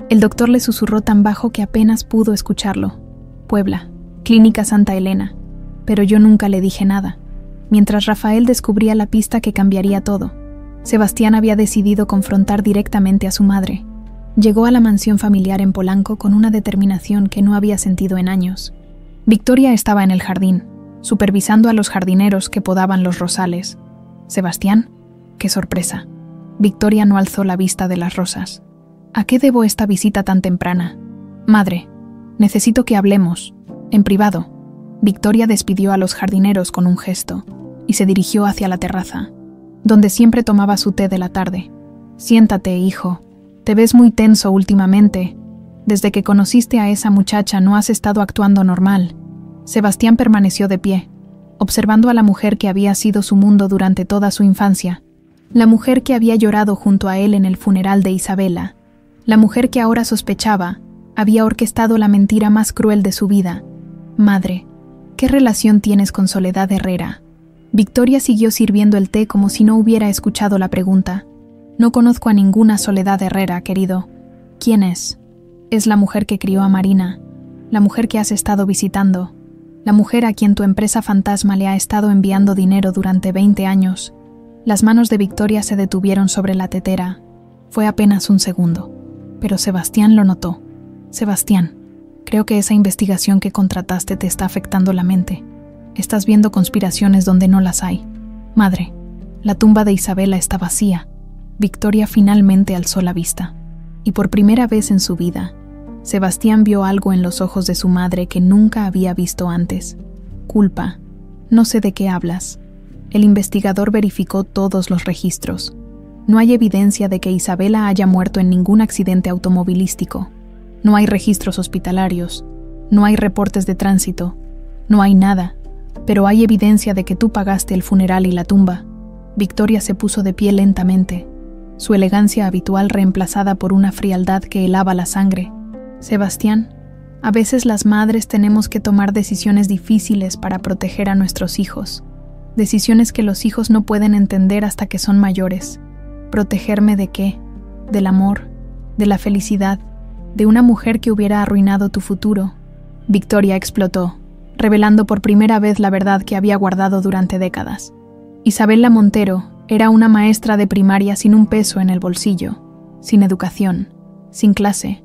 el doctor le susurró tan bajo que apenas pudo escucharlo. «Puebla, Clínica Santa Elena». Pero yo nunca le dije nada, mientras Rafael descubría la pista que cambiaría todo. Sebastián había decidido confrontar directamente a su madre. Llegó a la mansión familiar en Polanco con una determinación que no había sentido en años. Victoria estaba en el jardín, supervisando a los jardineros que podaban los rosales. «¿Sebastián? ¡Qué sorpresa!». Victoria no alzó la vista de las rosas. «¿A qué debo esta visita tan temprana?» «Madre, necesito que hablemos, en privado». Victoria despidió a los jardineros con un gesto y se dirigió hacia la terraza, donde siempre tomaba su té de la tarde. «Siéntate, hijo. Te ves muy tenso últimamente. Desde que conociste a esa muchacha no has estado actuando normal». Sebastián permaneció de pie, observando a la mujer que había sido su mundo durante toda su infancia, la mujer que había llorado junto a él en el funeral de Isabela, la mujer que ahora sospechaba había orquestado la mentira más cruel de su vida. «Madre, ¿qué relación tienes con Soledad Herrera?». Victoria siguió sirviendo el té como si no hubiera escuchado la pregunta. «No conozco a ninguna Soledad Herrera, querido». «¿Quién es?». «Es la mujer que crió a Marina, la mujer que has estado visitando, la mujer a quien tu empresa fantasma le ha estado enviando dinero durante 20 años». Las manos de Victoria se detuvieron sobre la tetera. Fue apenas un segundo, pero Sebastián lo notó. «Sebastián, creo que esa investigación que contrataste te está afectando la mente. Estás viendo conspiraciones donde no las hay. Madre, la tumba de Isabela está vacía. Victoria finalmente alzó la vista. Y por primera vez en su vida, Sebastián vio algo en los ojos de su madre que nunca había visto antes. Culpa. No sé de qué hablas. El investigador verificó todos los registros. No hay evidencia de que Isabela haya muerto en ningún accidente automovilístico. No hay registros hospitalarios. No hay reportes de tránsito. No hay nada. Pero hay evidencia de que tú pagaste el funeral y la tumba. Victoria se puso de pie lentamente, su elegancia habitual reemplazada por una frialdad que helaba la sangre. Sebastián, a veces las madres tenemos que tomar decisiones difíciles para proteger a nuestros hijos. Decisiones que los hijos no pueden entender hasta que son mayores. ¿Protegerme de qué? Del amor, de la felicidad, de una mujer que hubiera arruinado tu futuro. Victoria explotó, revelando por primera vez la verdad que había guardado durante décadas. Isabela Montero era una maestra de primaria sin un peso en el bolsillo, sin educación, sin clase.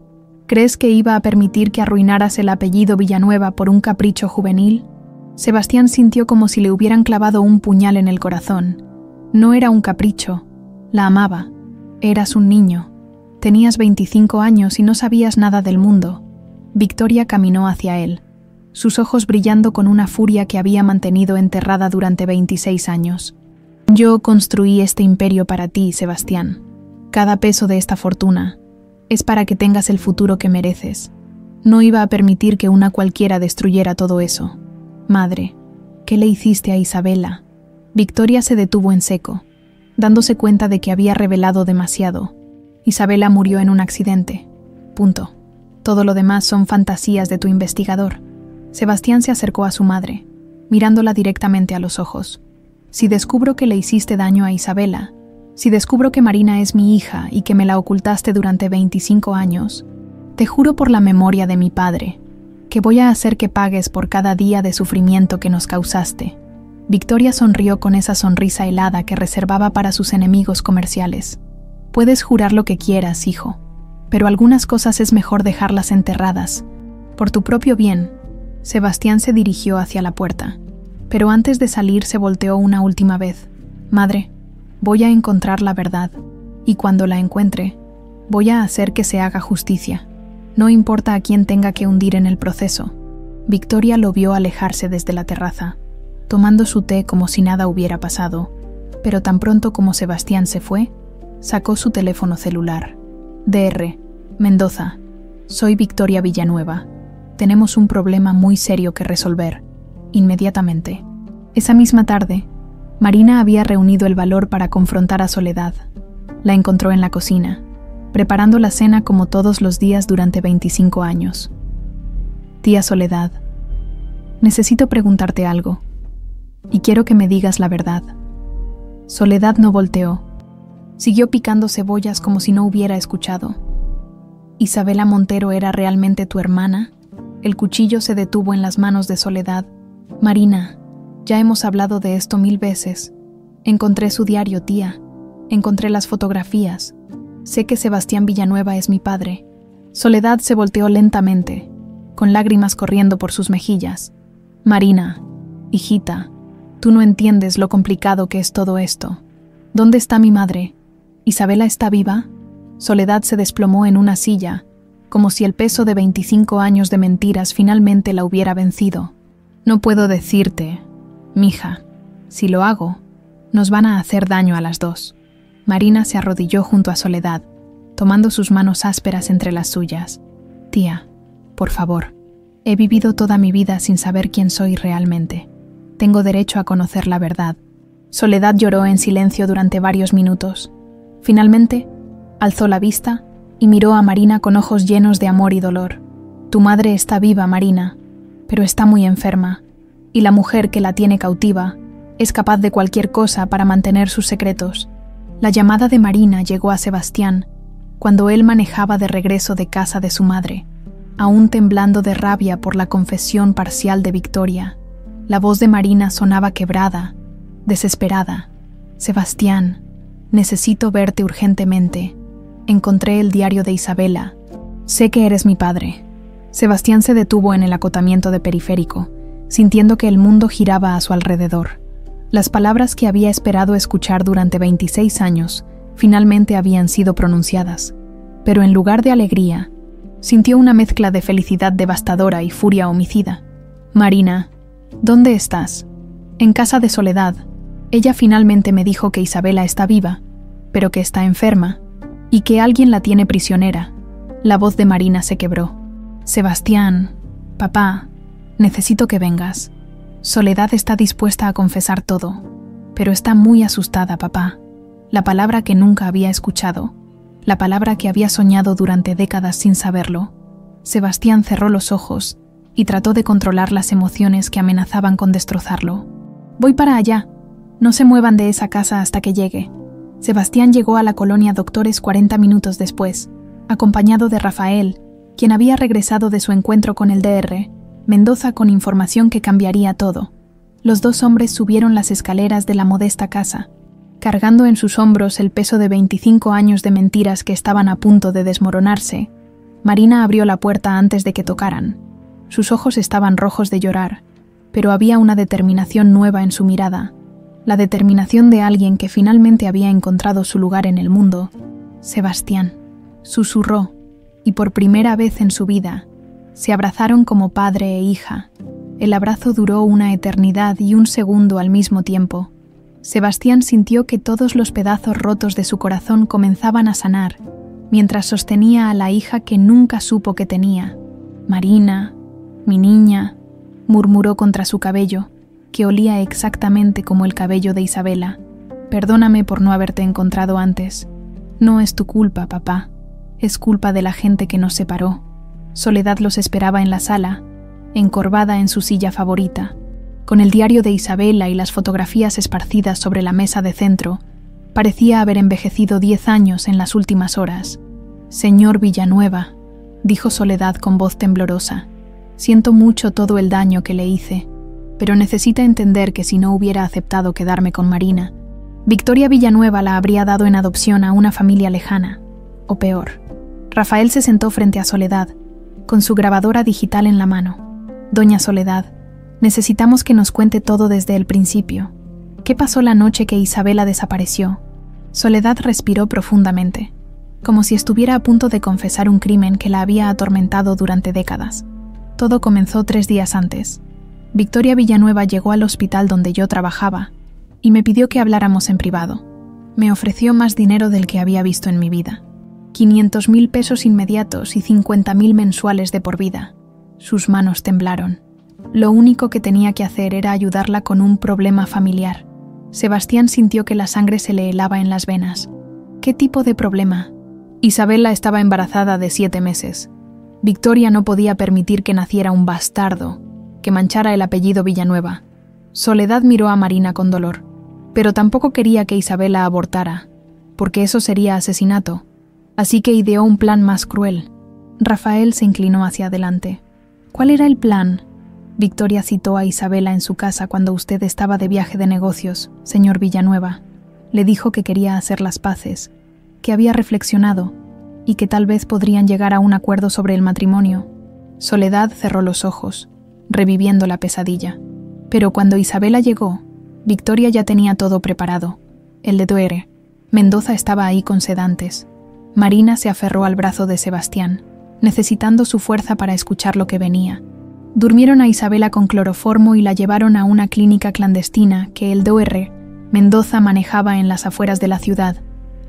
¿Crees que iba a permitir que arruinaras el apellido Villanueva por un capricho juvenil? Sebastián sintió como si le hubieran clavado un puñal en el corazón. No era un capricho. La amaba. Eras un niño. Tenías 25 años y no sabías nada del mundo. Victoria caminó hacia él, sus ojos brillando con una furia que había mantenido enterrada durante 26 años. Yo construí este imperio para ti, Sebastián. Cada peso de esta fortuna es para que tengas el futuro que mereces. No iba a permitir que una cualquiera destruyera todo eso. Madre, ¿qué le hiciste a Isabela? Victoria se detuvo en seco, dándose cuenta de que había revelado demasiado. Isabela murió en un accidente. Punto. Todo lo demás son fantasías de tu investigador. Sebastián se acercó a su madre, mirándola directamente a los ojos. Si descubro que le hiciste daño a Isabela, si descubro que Marina es mi hija y que me la ocultaste durante 25 años, te juro por la memoria de mi padre, que voy a hacer que pagues por cada día de sufrimiento que nos causaste. Victoria sonrió con esa sonrisa helada que reservaba para sus enemigos comerciales. Puedes jurar lo que quieras, hijo, pero algunas cosas es mejor dejarlas enterradas. Por tu propio bien. Sebastián se dirigió hacia la puerta, pero antes de salir se volteó una última vez. Madre, voy a encontrar la verdad, y cuando la encuentre, voy a hacer que se haga justicia. No importa a quién tenga que hundir en el proceso. Victoria lo vio alejarse desde la terraza, tomando su té como si nada hubiera pasado, pero tan pronto como Sebastián se fue, sacó su teléfono celular. DR, Mendoza, soy Victoria Villanueva. Tenemos un problema muy serio que resolver, inmediatamente. Esa misma tarde, Marina había reunido el valor para confrontar a Soledad. La encontró en la cocina, preparando la cena como todos los días durante 25 años. Tía Soledad, necesito preguntarte algo, y quiero que me digas la verdad. Soledad no volteó. Siguió picando cebollas como si no hubiera escuchado. ¿Isabela Montero era realmente tu hermana? El cuchillo se detuvo en las manos de Soledad. Marina, ya hemos hablado de esto 1000 veces. Encontré su diario, tía. Encontré las fotografías. Sé que Sebastián Villanueva es mi padre. Soledad se volteó lentamente, con lágrimas corriendo por sus mejillas. Marina, hijita, tú no entiendes lo complicado que es todo esto. ¿Dónde está mi madre? ¿Isabela está viva? Soledad se desplomó en una silla, como si el peso de 25 años de mentiras finalmente la hubiera vencido. No puedo decirte, mija. Si lo hago, nos van a hacer daño a las dos. Marina se arrodilló junto a Soledad, tomando sus manos ásperas entre las suyas. Tía, por favor, he vivido toda mi vida sin saber quién soy realmente. Tengo derecho a conocer la verdad. Soledad lloró en silencio durante varios minutos. Finalmente, alzó la vista y miró a Marina con ojos llenos de amor y dolor. Tu madre está viva, Marina, pero está muy enferma, y la mujer que la tiene cautiva es capaz de cualquier cosa para mantener sus secretos. La llamada de Marina llegó a Sebastián cuando él manejaba de regreso de casa de su madre, aún temblando de rabia por la confesión parcial de Victoria. La voz de Marina sonaba quebrada, desesperada. Sebastián, necesito verte urgentemente. Encontré el diario de Isabela. Sé que eres mi padre. Sebastián se detuvo en el acotamiento de Periférico, sintiendo que el mundo giraba a su alrededor. Las palabras que había esperado escuchar durante 26 años finalmente habían sido pronunciadas, pero en lugar de alegría, sintió una mezcla de felicidad devastadora y furia homicida. «Marina, ¿dónde estás?» «En casa de Soledad. Ella finalmente me dijo que Isabela está viva, pero que está enferma, y que alguien la tiene prisionera». La voz de Marina se quebró. «Sebastián, papá, necesito que vengas. Soledad está dispuesta a confesar todo, pero está muy asustada, papá». La palabra que nunca había escuchado, la palabra que había soñado durante décadas sin saberlo. Sebastián cerró los ojos y trató de controlar las emociones que amenazaban con destrozarlo. «Voy para allá. No se muevan de esa casa hasta que llegue». Sebastián llegó a la colonia Doctores 40 minutos después, acompañado de Rafael, quien había regresado de su encuentro con el Dr. Mendoza con información que cambiaría todo. Los dos hombres subieron las escaleras de la modesta casa, cargando en sus hombros el peso de 25 años de mentiras que estaban a punto de desmoronarse. Marina abrió la puerta antes de que tocaran. Sus ojos estaban rojos de llorar, pero había una determinación nueva en su mirada, la determinación de alguien que finalmente había encontrado su lugar en el mundo. «Sebastián», susurró, y por primera vez en su vida, se abrazaron como padre e hija. El abrazo duró una eternidad y un segundo al mismo tiempo. Sebastián sintió que todos los pedazos rotos de su corazón comenzaban a sanar, mientras sostenía a la hija que nunca supo que tenía. «Marina, mi niña», murmuró contra su cabello, que olía exactamente como el cabello de Isabela. «Perdóname por no haberte encontrado antes. No es tu culpa, papá. Es culpa de la gente que nos separó». Soledad los esperaba en la sala, encorvada en su silla favorita. Con el diario de Isabela y las fotografías esparcidas sobre la mesa de centro, parecía haber envejecido 10 años en las últimas horas. «Señor Villanueva», dijo Soledad con voz temblorosa, «siento mucho todo el daño que le hice, pero necesita entender que si no hubiera aceptado quedarme con Marina, Victoria Villanueva la habría dado en adopción a una familia lejana, o peor». Rafael se sentó frente a Soledad, con su grabadora digital en la mano. «Doña Soledad, necesitamos que nos cuente todo desde el principio. ¿Qué pasó la noche que Isabela desapareció?» Soledad respiró profundamente, como si estuviera a punto de confesar un crimen que la había atormentado durante décadas. Todo comenzó 3 días antes. Victoria Villanueva llegó al hospital donde yo trabajaba y me pidió que habláramos en privado. Me ofreció más dinero del que había visto en mi vida. 500.000 pesos inmediatos y 50.000 mensuales de por vida. Sus manos temblaron. Lo único que tenía que hacer era ayudarla con un problema familiar. Sebastián sintió que la sangre se le helaba en las venas. ¿Qué tipo de problema? Isabela estaba embarazada de 7 meses. Victoria no podía permitir que naciera un bastardo, que manchara el apellido Villanueva. Soledad miró a Marina con dolor, pero tampoco quería que Isabela abortara, porque eso sería asesinato. Así que ideó un plan más cruel. Rafael se inclinó hacia adelante. ¿Cuál era el plan? Victoria citó a Isabela en su casa cuando usted estaba de viaje de negocios, señor Villanueva. Le dijo que quería hacer las paces, que había reflexionado y que tal vez podrían llegar a un acuerdo sobre el matrimonio. Soledad cerró los ojos, reviviendo la pesadilla. Pero cuando Isabela llegó, Victoria ya tenía todo preparado. El de Dr. Mendoza estaba ahí con sedantes. Marina se aferró al brazo de Sebastián, necesitando su fuerza para escuchar lo que venía. Durmieron a Isabela con cloroformo y la llevaron a una clínica clandestina que el Dr. Mendoza manejaba en las afueras de la ciudad.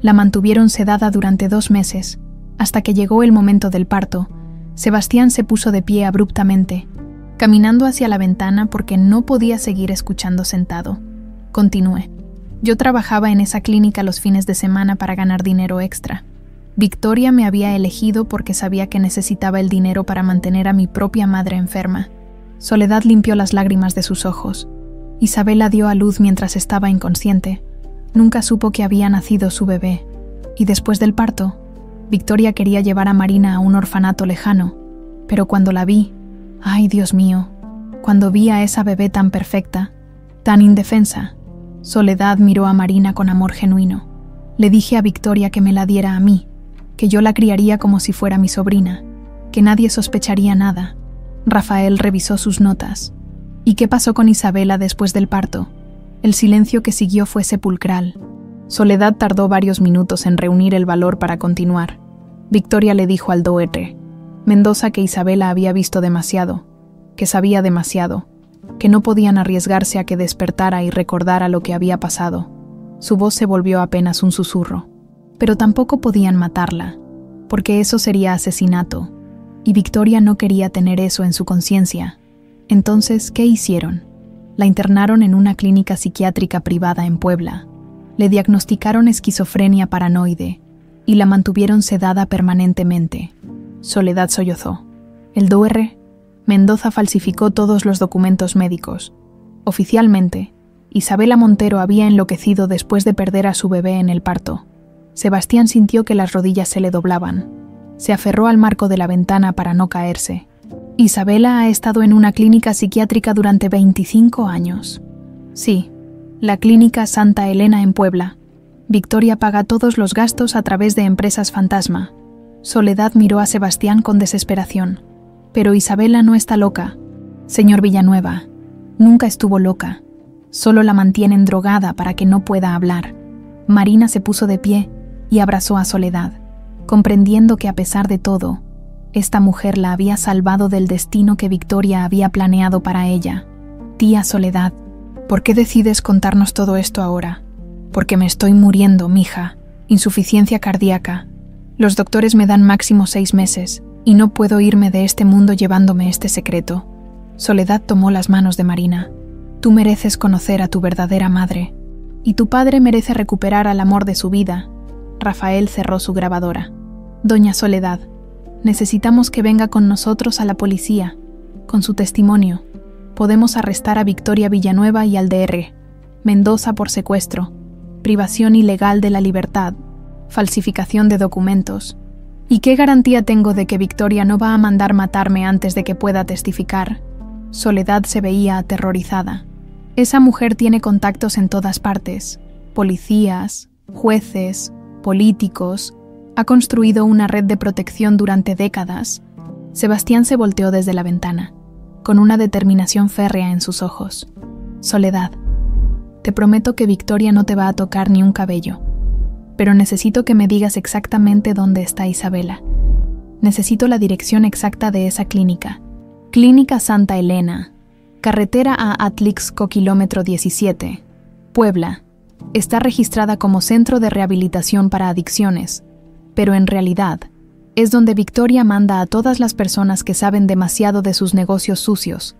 La mantuvieron sedada durante 2 meses, hasta que llegó el momento del parto. Sebastián se puso de pie abruptamente, caminando hacia la ventana porque no podía seguir escuchando sentado. Continué. Yo trabajaba en esa clínica los fines de semana para ganar dinero extra. Victoria me había elegido porque sabía que necesitaba el dinero para mantener a mi propia madre enferma. Soledad limpió las lágrimas de sus ojos. Isabela dio a luz mientras estaba inconsciente. Nunca supo que había nacido su bebé. Y después del parto, Victoria quería llevar a Marina a un orfanato lejano. Pero cuando la vi, ¡ay, Dios mío! Cuando vi a esa bebé tan perfecta, tan indefensa, Soledad miró a Marina con amor genuino. Le dije a Victoria que me la diera a mí, que yo la criaría como si fuera mi sobrina, que nadie sospecharía nada. Rafael revisó sus notas. ¿Y qué pasó con Isabela después del parto? El silencio que siguió fue sepulcral. Soledad tardó varios minutos en reunir el valor para continuar. Victoria le dijo al Dr. Mendoza que Isabela había visto demasiado, que sabía demasiado, que no podían arriesgarse a que despertara y recordara lo que había pasado. Su voz se volvió apenas un susurro. Pero tampoco podían matarla, porque eso sería asesinato, y Victoria no quería tener eso en su conciencia. Entonces, ¿qué hicieron? La internaron en una clínica psiquiátrica privada en Puebla. Le diagnosticaron esquizofrenia paranoide y la mantuvieron sedada permanentemente. Soledad sollozó. El Dr. Mendoza falsificó todos los documentos médicos. Oficialmente, Isabela Montero había enloquecido después de perder a su bebé en el parto. Sebastián sintió que las rodillas se le doblaban. Se aferró al marco de la ventana para no caerse. Isabela ha estado en una clínica psiquiátrica durante 25 años. Sí, la clínica Santa Elena en Puebla. Victoria paga todos los gastos a través de empresas fantasma. Soledad miró a Sebastián con desesperación. Pero Isabela no está loca. Señor Villanueva, nunca estuvo loca. Solo la mantienen drogada para que no pueda hablar. Marina se puso de pie y abrazó a Soledad, comprendiendo que a pesar de todo, esta mujer la había salvado del destino que Victoria había planeado para ella. Tía Soledad, ¿por qué decides contarnos todo esto ahora? Porque me estoy muriendo, mija. Insuficiencia cardíaca. Los doctores me dan máximo 6 meses y no puedo irme de este mundo llevándome este secreto. Soledad tomó las manos de Marina. Tú mereces conocer a tu verdadera madre. Y tu padre merece recuperar al amor de su vida. Rafael cerró su grabadora. Doña Soledad, necesitamos que venga con nosotros a la policía. Con su testimonio, podemos arrestar a Victoria Villanueva y al Dr. Mendoza por secuestro, privación ilegal de la libertad, falsificación de documentos. ¿Y qué garantía tengo de que Victoria no va a mandar matarme antes de que pueda testificar? Soledad se veía aterrorizada. Esa mujer tiene contactos en todas partes. Policías, jueces, políticos. Ha construido una red de protección durante décadas. Sebastián se volteó desde la ventana, con una determinación férrea en sus ojos. Soledad, te prometo que Victoria no te va a tocar ni un cabello. Pero necesito que me digas exactamente dónde está Isabela. Necesito la dirección exacta de esa clínica. Clínica Santa Elena, carretera a Atlixco, kilómetro 17, Puebla. Está registrada como Centro de Rehabilitación para Adicciones, pero en realidad es donde Victoria manda a todas las personas que saben demasiado de sus negocios sucios.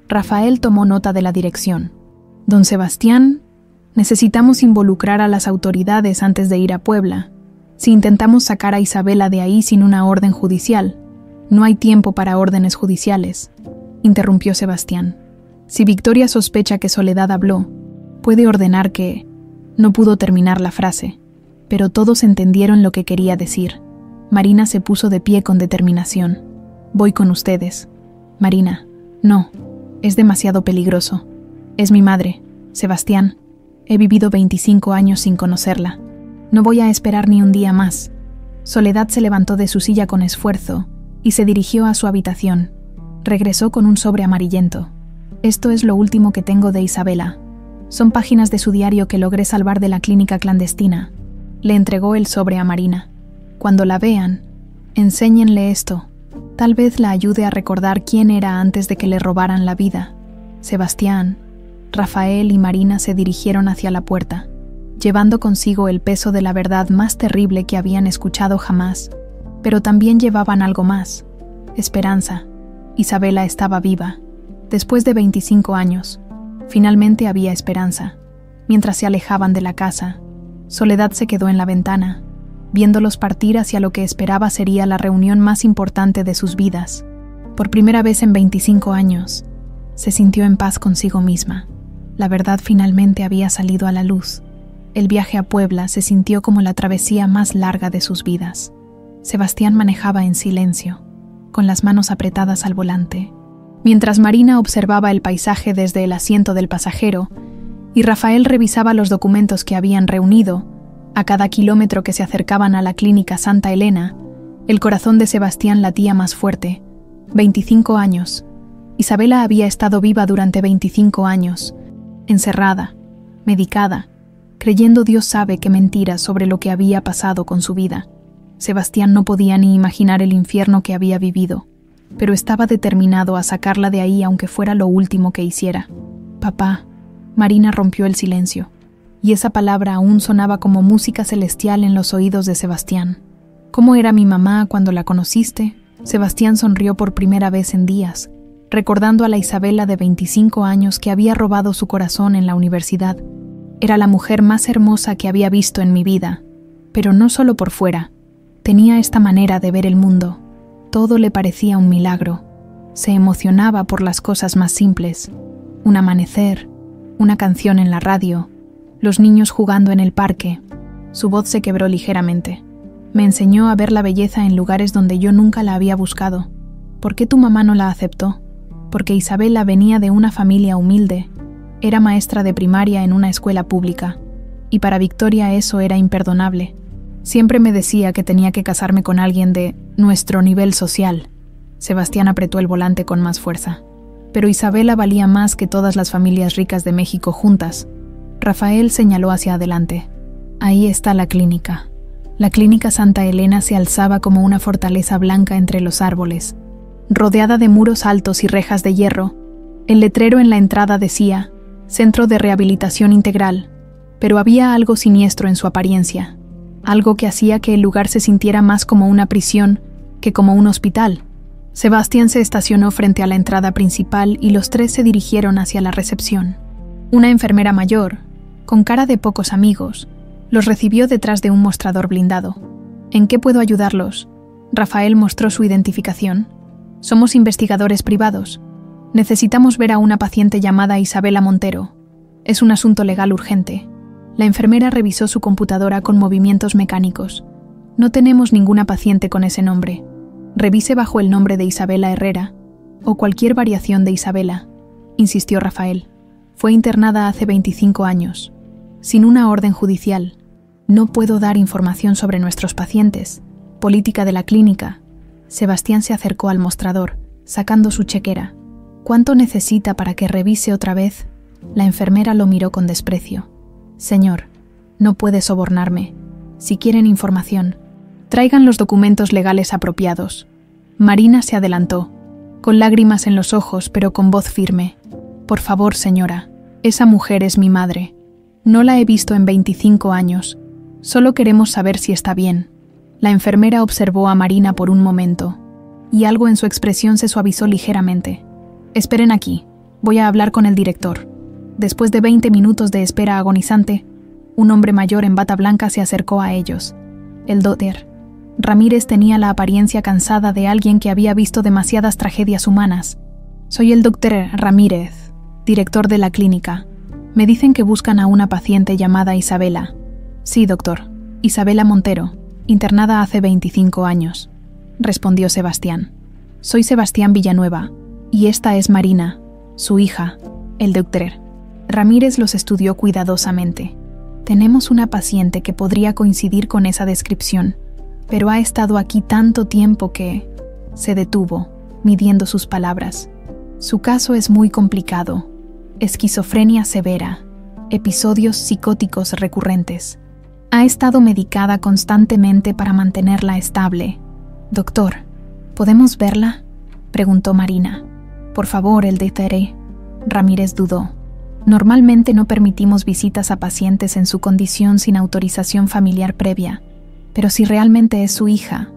Rafael tomó nota de la dirección. Don Sebastián, necesitamos involucrar a las autoridades antes de ir a Puebla. Si intentamos sacar a Isabela de ahí sin una orden judicial, no hay tiempo para órdenes judiciales, interrumpió Sebastián. Si Victoria sospecha que Soledad habló, puede ordenar que... No pudo terminar la frase, pero todos entendieron lo que quería decir. Marina se puso de pie con determinación. Voy con ustedes. Marina, no, es demasiado peligroso. Es mi madre, Sebastián. He vivido 25 años sin conocerla. No voy a esperar ni un día más. Soledad se levantó de su silla con esfuerzo y se dirigió a su habitación. Regresó con un sobre amarillento. Esto es lo último que tengo de Isabela. Son páginas de su diario que logré salvar de la clínica clandestina. Le entregó el sobre a Marina. Cuando la vean, enséñenle esto. Tal vez la ayude a recordar quién era antes de que le robaran la vida. Sebastián, Rafael y Marina se dirigieron hacia la puerta, llevando consigo el peso de la verdad más terrible que habían escuchado jamás, pero también llevaban algo más: esperanza. Isabela estaba viva. Después de 25 años, finalmente había esperanza. Mientras se alejaban de la casa, Soledad se quedó en la ventana, viéndolos partir hacia lo que esperaba sería la reunión más importante de sus vidas. Por primera vez en 25 años, se sintió en paz consigo misma. La verdad finalmente había salido a la luz. El viaje a Puebla se sintió como la travesía más larga de sus vidas. Sebastián manejaba en silencio, con las manos apretadas al volante, mientras Marina observaba el paisaje desde el asiento del pasajero y Rafael revisaba los documentos que habían reunido. A cada kilómetro que se acercaban a la clínica Santa Elena, el corazón de Sebastián latía más fuerte. 25 años. Isabela había estado viva durante 25 años, encerrada, medicada, creyendo Dios sabe qué mentiras sobre lo que había pasado con su vida. Sebastián no podía ni imaginar el infierno que había vivido, pero estaba determinado a sacarla de ahí aunque fuera lo último que hiciera. «Papá». Marina rompió el silencio, y esa palabra aún sonaba como música celestial en los oídos de Sebastián. «¿Cómo era mi mamá cuando la conociste?». Sebastián sonrió por primera vez en días, recordando a la Isabela de 25 años que había robado su corazón en la universidad. Era la mujer más hermosa que había visto en mi vida, pero no solo por fuera. Tenía esta manera de ver el mundo. Todo le parecía un milagro. Se emocionaba por las cosas más simples. Un amanecer, una canción en la radio, los niños jugando en el parque. Su voz se quebró ligeramente. Me enseñó a ver la belleza en lugares donde yo nunca la había buscado. ¿Por qué tu mamá no la aceptó? Porque Isabela venía de una familia humilde. Era maestra de primaria en una escuela pública. Y para Victoria eso era imperdonable. Siempre me decía que tenía que casarme con alguien de nuestro nivel social. Sebastián apretó el volante con más fuerza. Pero Isabela valía más que todas las familias ricas de México juntas. Rafael señaló hacia adelante. Ahí está la clínica. La clínica Santa Elena se alzaba como una fortaleza blanca entre los árboles. Rodeada de muros altos y rejas de hierro, el letrero en la entrada decía «Centro de Rehabilitación Integral», pero había algo siniestro en su apariencia. Algo que hacía que el lugar se sintiera más como una prisión que como un hospital. Sebastián se estacionó frente a la entrada principal y los tres se dirigieron hacia la recepción. Una enfermera mayor, con cara de pocos amigos, los recibió detrás de un mostrador blindado. «¿En qué puedo ayudarlos?». Rafael mostró su identificación. «Somos investigadores privados. Necesitamos ver a una paciente llamada Isabela Montero. Es un asunto legal urgente». La enfermera revisó su computadora con movimientos mecánicos. «No tenemos ninguna paciente con ese nombre. Revise bajo el nombre de Isabela Herrera, o cualquier variación de Isabela», insistió Rafael. «Fue internada hace 25 años, sin una orden judicial. No puedo dar información sobre nuestros pacientes. Política de la clínica». Sebastián se acercó al mostrador, sacando su chequera. «¿Cuánto necesita para que revise otra vez?». La enfermera lo miró con desprecio. «Señor, no puede sobornarme. Si quieren información, traigan los documentos legales apropiados». Marina se adelantó, con lágrimas en los ojos pero con voz firme. «Por favor, señora, esa mujer es mi madre. No la he visto en 25 años. Solo queremos saber si está bien». La enfermera observó a Marina por un momento, y algo en su expresión se suavizó ligeramente. «Esperen aquí, voy a hablar con el director». Después de 20 minutos de espera agonizante, un hombre mayor en bata blanca se acercó a ellos. El Dr. Ramírez tenía la apariencia cansada de alguien que había visto demasiadas tragedias humanas. «Soy el Dr. Ramírez, director de la clínica. Me dicen que buscan a una paciente llamada Isabela». «Sí, doctor. Isabela Montero, internada hace 25 años», respondió Sebastián. «Soy Sebastián Villanueva, y esta es Marina, su hija, el Dr. Ramírez los estudió cuidadosamente. «Tenemos una paciente que podría coincidir con esa descripción, pero ha estado aquí tanto tiempo que…». Se detuvo, midiendo sus palabras. «Su caso es muy complicado. Esquizofrenia severa, episodios psicóticos recurrentes. Ha estado medicada constantemente para mantenerla estable». «Doctor, ¿podemos verla?», preguntó Marina. «Por favor, el Dr. Ramírez dudó. «Normalmente no permitimos visitas a pacientes en su condición sin autorización familiar previa, pero si realmente es su hija…».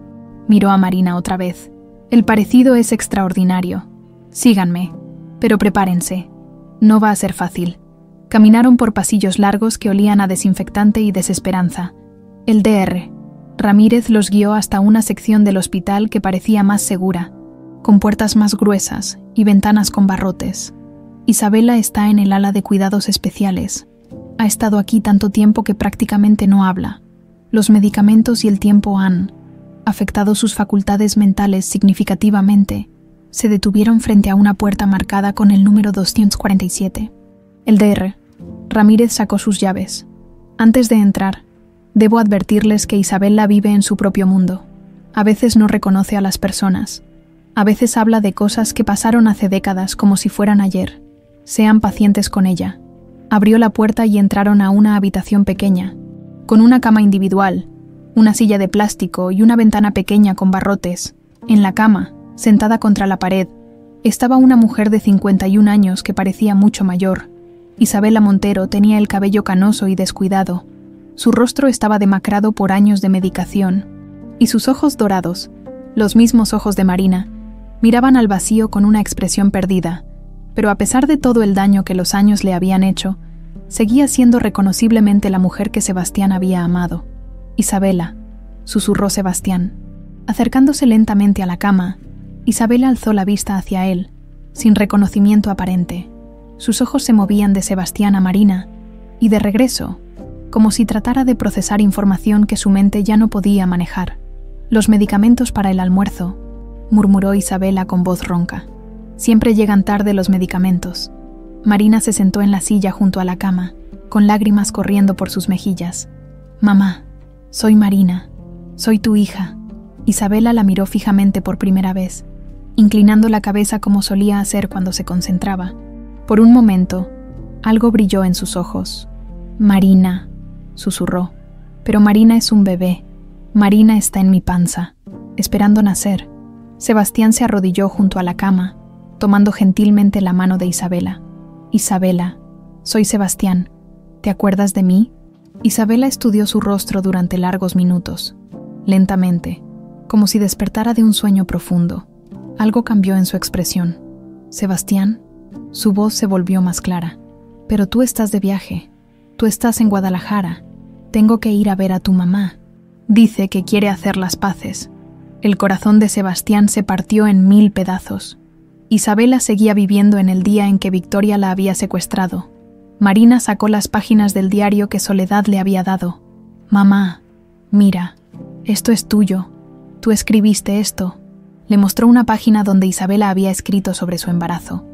Miró a Marina otra vez. «El parecido es extraordinario. Síganme, pero prepárense. No va a ser fácil». Caminaron por pasillos largos que olían a desinfectante y desesperanza. El Dr. Ramírez los guió hasta una sección del hospital que parecía más segura, con puertas más gruesas y ventanas con barrotes. «Isabela está en el ala de cuidados especiales. Ha estado aquí tanto tiempo que prácticamente no habla. Los medicamentos y el tiempo han afectado sus facultades mentales significativamente». Se detuvieron frente a una puerta marcada con el número 247. El Dr. Ramírez sacó sus llaves. «Antes de entrar, debo advertirles que Isabela vive en su propio mundo. A veces no reconoce a las personas. A veces habla de cosas que pasaron hace décadas como si fueran ayer. Sean pacientes con ella. Abrió la puerta y entraron a una habitación pequeña, con una cama individual, una silla de plástico y una ventana pequeña con barrotes. En la cama, sentada contra la pared, estaba una mujer de 51 años que parecía mucho mayor. Isabela Montero tenía el cabello canoso y descuidado. Su rostro estaba demacrado por años de medicación, y sus ojos dorados, los mismos ojos de Marina, miraban al vacío con una expresión perdida, pero a pesar de todo el daño que los años le habían hecho, seguía siendo reconociblemente la mujer que Sebastián había amado. «Isabela», susurró Sebastián. Acercándose lentamente a la cama, Isabela alzó la vista hacia él, sin reconocimiento aparente. Sus ojos se movían de Sebastián a Marina, y de regreso, como si tratara de procesar información que su mente ya no podía manejar. «Los medicamentos para el almuerzo», murmuró Isabela con voz ronca. «Siempre llegan tarde los medicamentos». Marina se sentó en la silla junto a la cama, con lágrimas corriendo por sus mejillas. «Mamá, soy Marina, soy tu hija». Isabela la miró fijamente por primera vez, inclinando la cabeza como solía hacer cuando se concentraba. Por un momento, algo brilló en sus ojos. «Marina», susurró. «Pero Marina es un bebé. Marina está en mi panza, esperando nacer». Sebastián se arrodilló junto a la cama, tomando gentilmente la mano de Isabela. «Isabela, soy Sebastián. ¿Te acuerdas de mí?» Isabela estudió su rostro durante largos minutos. Lentamente, como si despertara de un sueño profundo, algo cambió en su expresión. «Sebastián», su voz se volvió más clara. «Pero tú estás de viaje. Tú estás en Guadalajara. Tengo que ir a ver a tu mamá. Dice que quiere hacer las paces». El corazón de Sebastián se partió en 1000 pedazos. Isabela seguía viviendo en el día en que Victoria la había secuestrado. Marina sacó las páginas del diario que Soledad le había dado. «Mamá, mira, esto es tuyo. Tú escribiste esto». Le mostró una página donde Isabela había escrito sobre su embarazo.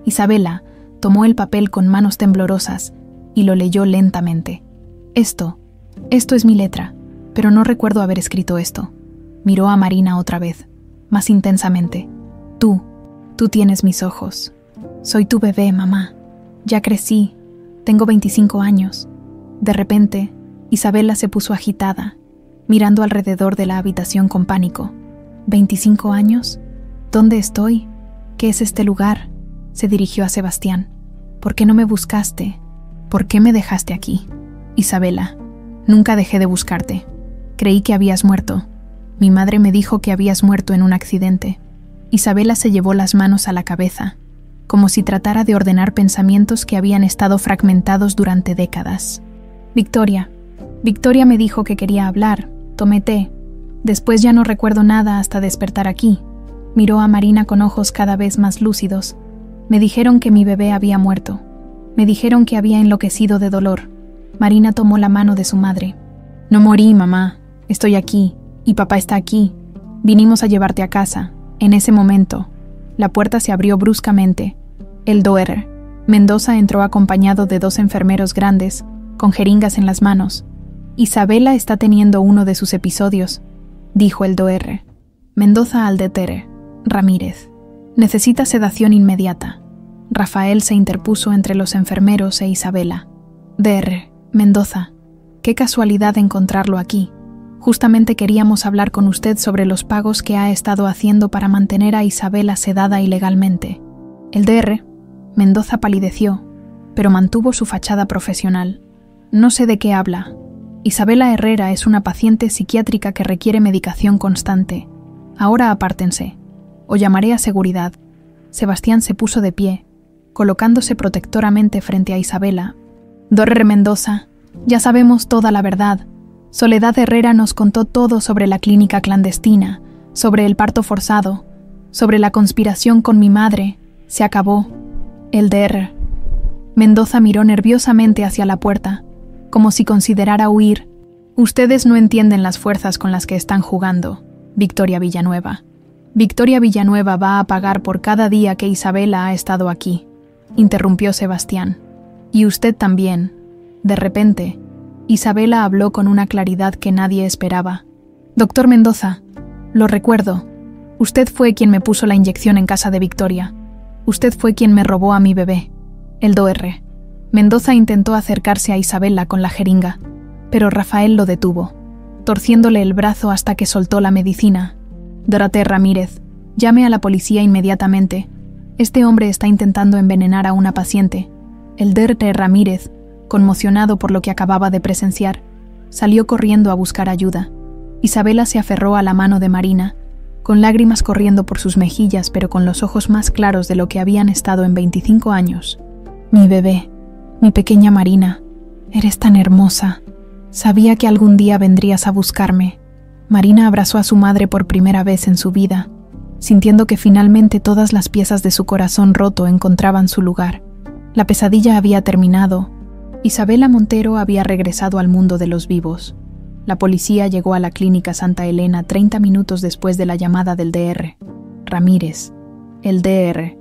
Isabela tomó el papel con manos temblorosas y lo leyó lentamente. Esto es mi letra, pero no recuerdo haber escrito esto». Miró a Marina otra vez, más intensamente. Tú tienes mis ojos. Soy tu bebé, mamá. Ya crecí. Tengo 25 años. De repente, Isabela se puso agitada, mirando alrededor de la habitación con pánico. ¿25 años? ¿Dónde estoy? ¿Qué es este lugar? Se dirigió a Sebastián. ¿Por qué no me buscaste? ¿Por qué me dejaste aquí? Isabela, nunca dejé de buscarte. Creí que habías muerto. Mi madre me dijo que habías muerto en un accidente. Isabela se llevó las manos a la cabeza, como si tratara de ordenar pensamientos que habían estado fragmentados durante décadas. Victoria me dijo que quería hablar. Tomé té. Después ya no recuerdo nada hasta despertar aquí. Miró a Marina con ojos cada vez más lúcidos. Me dijeron que mi bebé había muerto. Me dijeron que había enloquecido de dolor. Marina tomó la mano de su madre. «No morí, mamá. Estoy aquí. Y papá está aquí. Vinimos a llevarte a casa». En ese momento, la puerta se abrió bruscamente. El Dr. Mendoza entró acompañado de 2 enfermeros grandes, con jeringas en las manos. «Isabela está teniendo uno de sus episodios», dijo el Dr. Mendoza al Dr. Ramírez. «Necesita sedación inmediata». Rafael se interpuso entre los enfermeros e Isabela. «Dr. Mendoza, qué casualidad encontrarlo aquí. Justamente queríamos hablar con usted sobre los pagos que ha estado haciendo para mantener a Isabela sedada ilegalmente». El Dr. Mendoza palideció, pero mantuvo su fachada profesional. «No sé de qué habla. Isabela Herrera es una paciente psiquiátrica que requiere medicación constante. Ahora apártense, o llamaré a seguridad». Sebastián se puso de pie, colocándose protectoramente frente a Isabela. «Dr. Mendoza, ya sabemos toda la verdad. Soledad Herrera nos contó todo sobre la clínica clandestina, sobre el parto forzado, sobre la conspiración con mi madre. Se acabó». El Dr. Mendoza miró nerviosamente hacia la puerta, como si considerara huir. «Ustedes no entienden las fuerzas con las que están jugando, Victoria Villanueva. Victoria Villanueva va a pagar por cada día que Isabela ha estado aquí», interrumpió Sebastián. «Y usted también». De repente, Isabela habló con una claridad que nadie esperaba. «Doctor Mendoza, lo recuerdo. Usted fue quien me puso la inyección en casa de Victoria. Usted fue quien me robó a mi bebé. El Dr. Mendoza intentó acercarse a Isabela con la jeringa, pero Rafael lo detuvo, torciéndole el brazo hasta que soltó la medicina. Dorotea Ramírez, llame a la policía inmediatamente. Este hombre está intentando envenenar a una paciente. El Dr. Ramírez, conmocionado por lo que acababa de presenciar, salió corriendo a buscar ayuda. Isabela se aferró a la mano de Marina, con lágrimas corriendo por sus mejillas, pero con los ojos más claros de lo que habían estado en 25 años. Mi bebé, mi pequeña Marina, eres tan hermosa. Sabía que algún día vendrías a buscarme. Marina abrazó a su madre por primera vez en su vida, sintiendo que finalmente todas las piezas de su corazón roto encontraban su lugar. La pesadilla había terminado. Isabela Montero había regresado al mundo de los vivos. La policía llegó a la clínica Santa Elena 30 minutos después de la llamada del Dr. Ramírez. El Dr.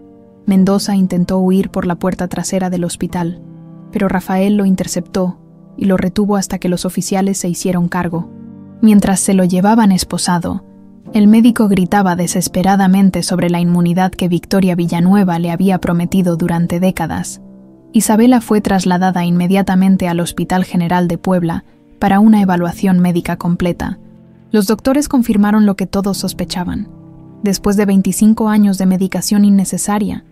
Mendoza intentó huir por la puerta trasera del hospital, pero Rafael lo interceptó y lo retuvo hasta que los oficiales se hicieron cargo. Mientras se lo llevaban esposado, el médico gritaba desesperadamente sobre la inmunidad que Victoria Villanueva le había prometido durante décadas. Isabela fue trasladada inmediatamente al Hospital General de Puebla para una evaluación médica completa. Los doctores confirmaron lo que todos sospechaban. Después de 25 años de medicación innecesaria,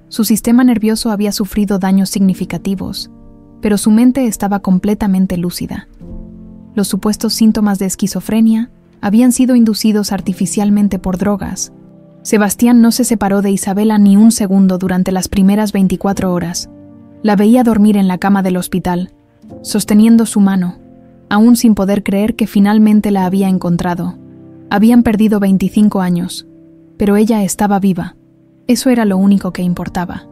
su sistema nervioso había sufrido daños significativos, pero su mente estaba completamente lúcida. Los supuestos síntomas de esquizofrenia habían sido inducidos artificialmente por drogas. Sebastián no se separó de Isabela ni un segundo durante las primeras 24 horas. La veía dormir en la cama del hospital, sosteniendo su mano, aún sin poder creer que finalmente la había encontrado. Habían perdido 25 años, pero ella estaba viva. Eso era lo único que importaba.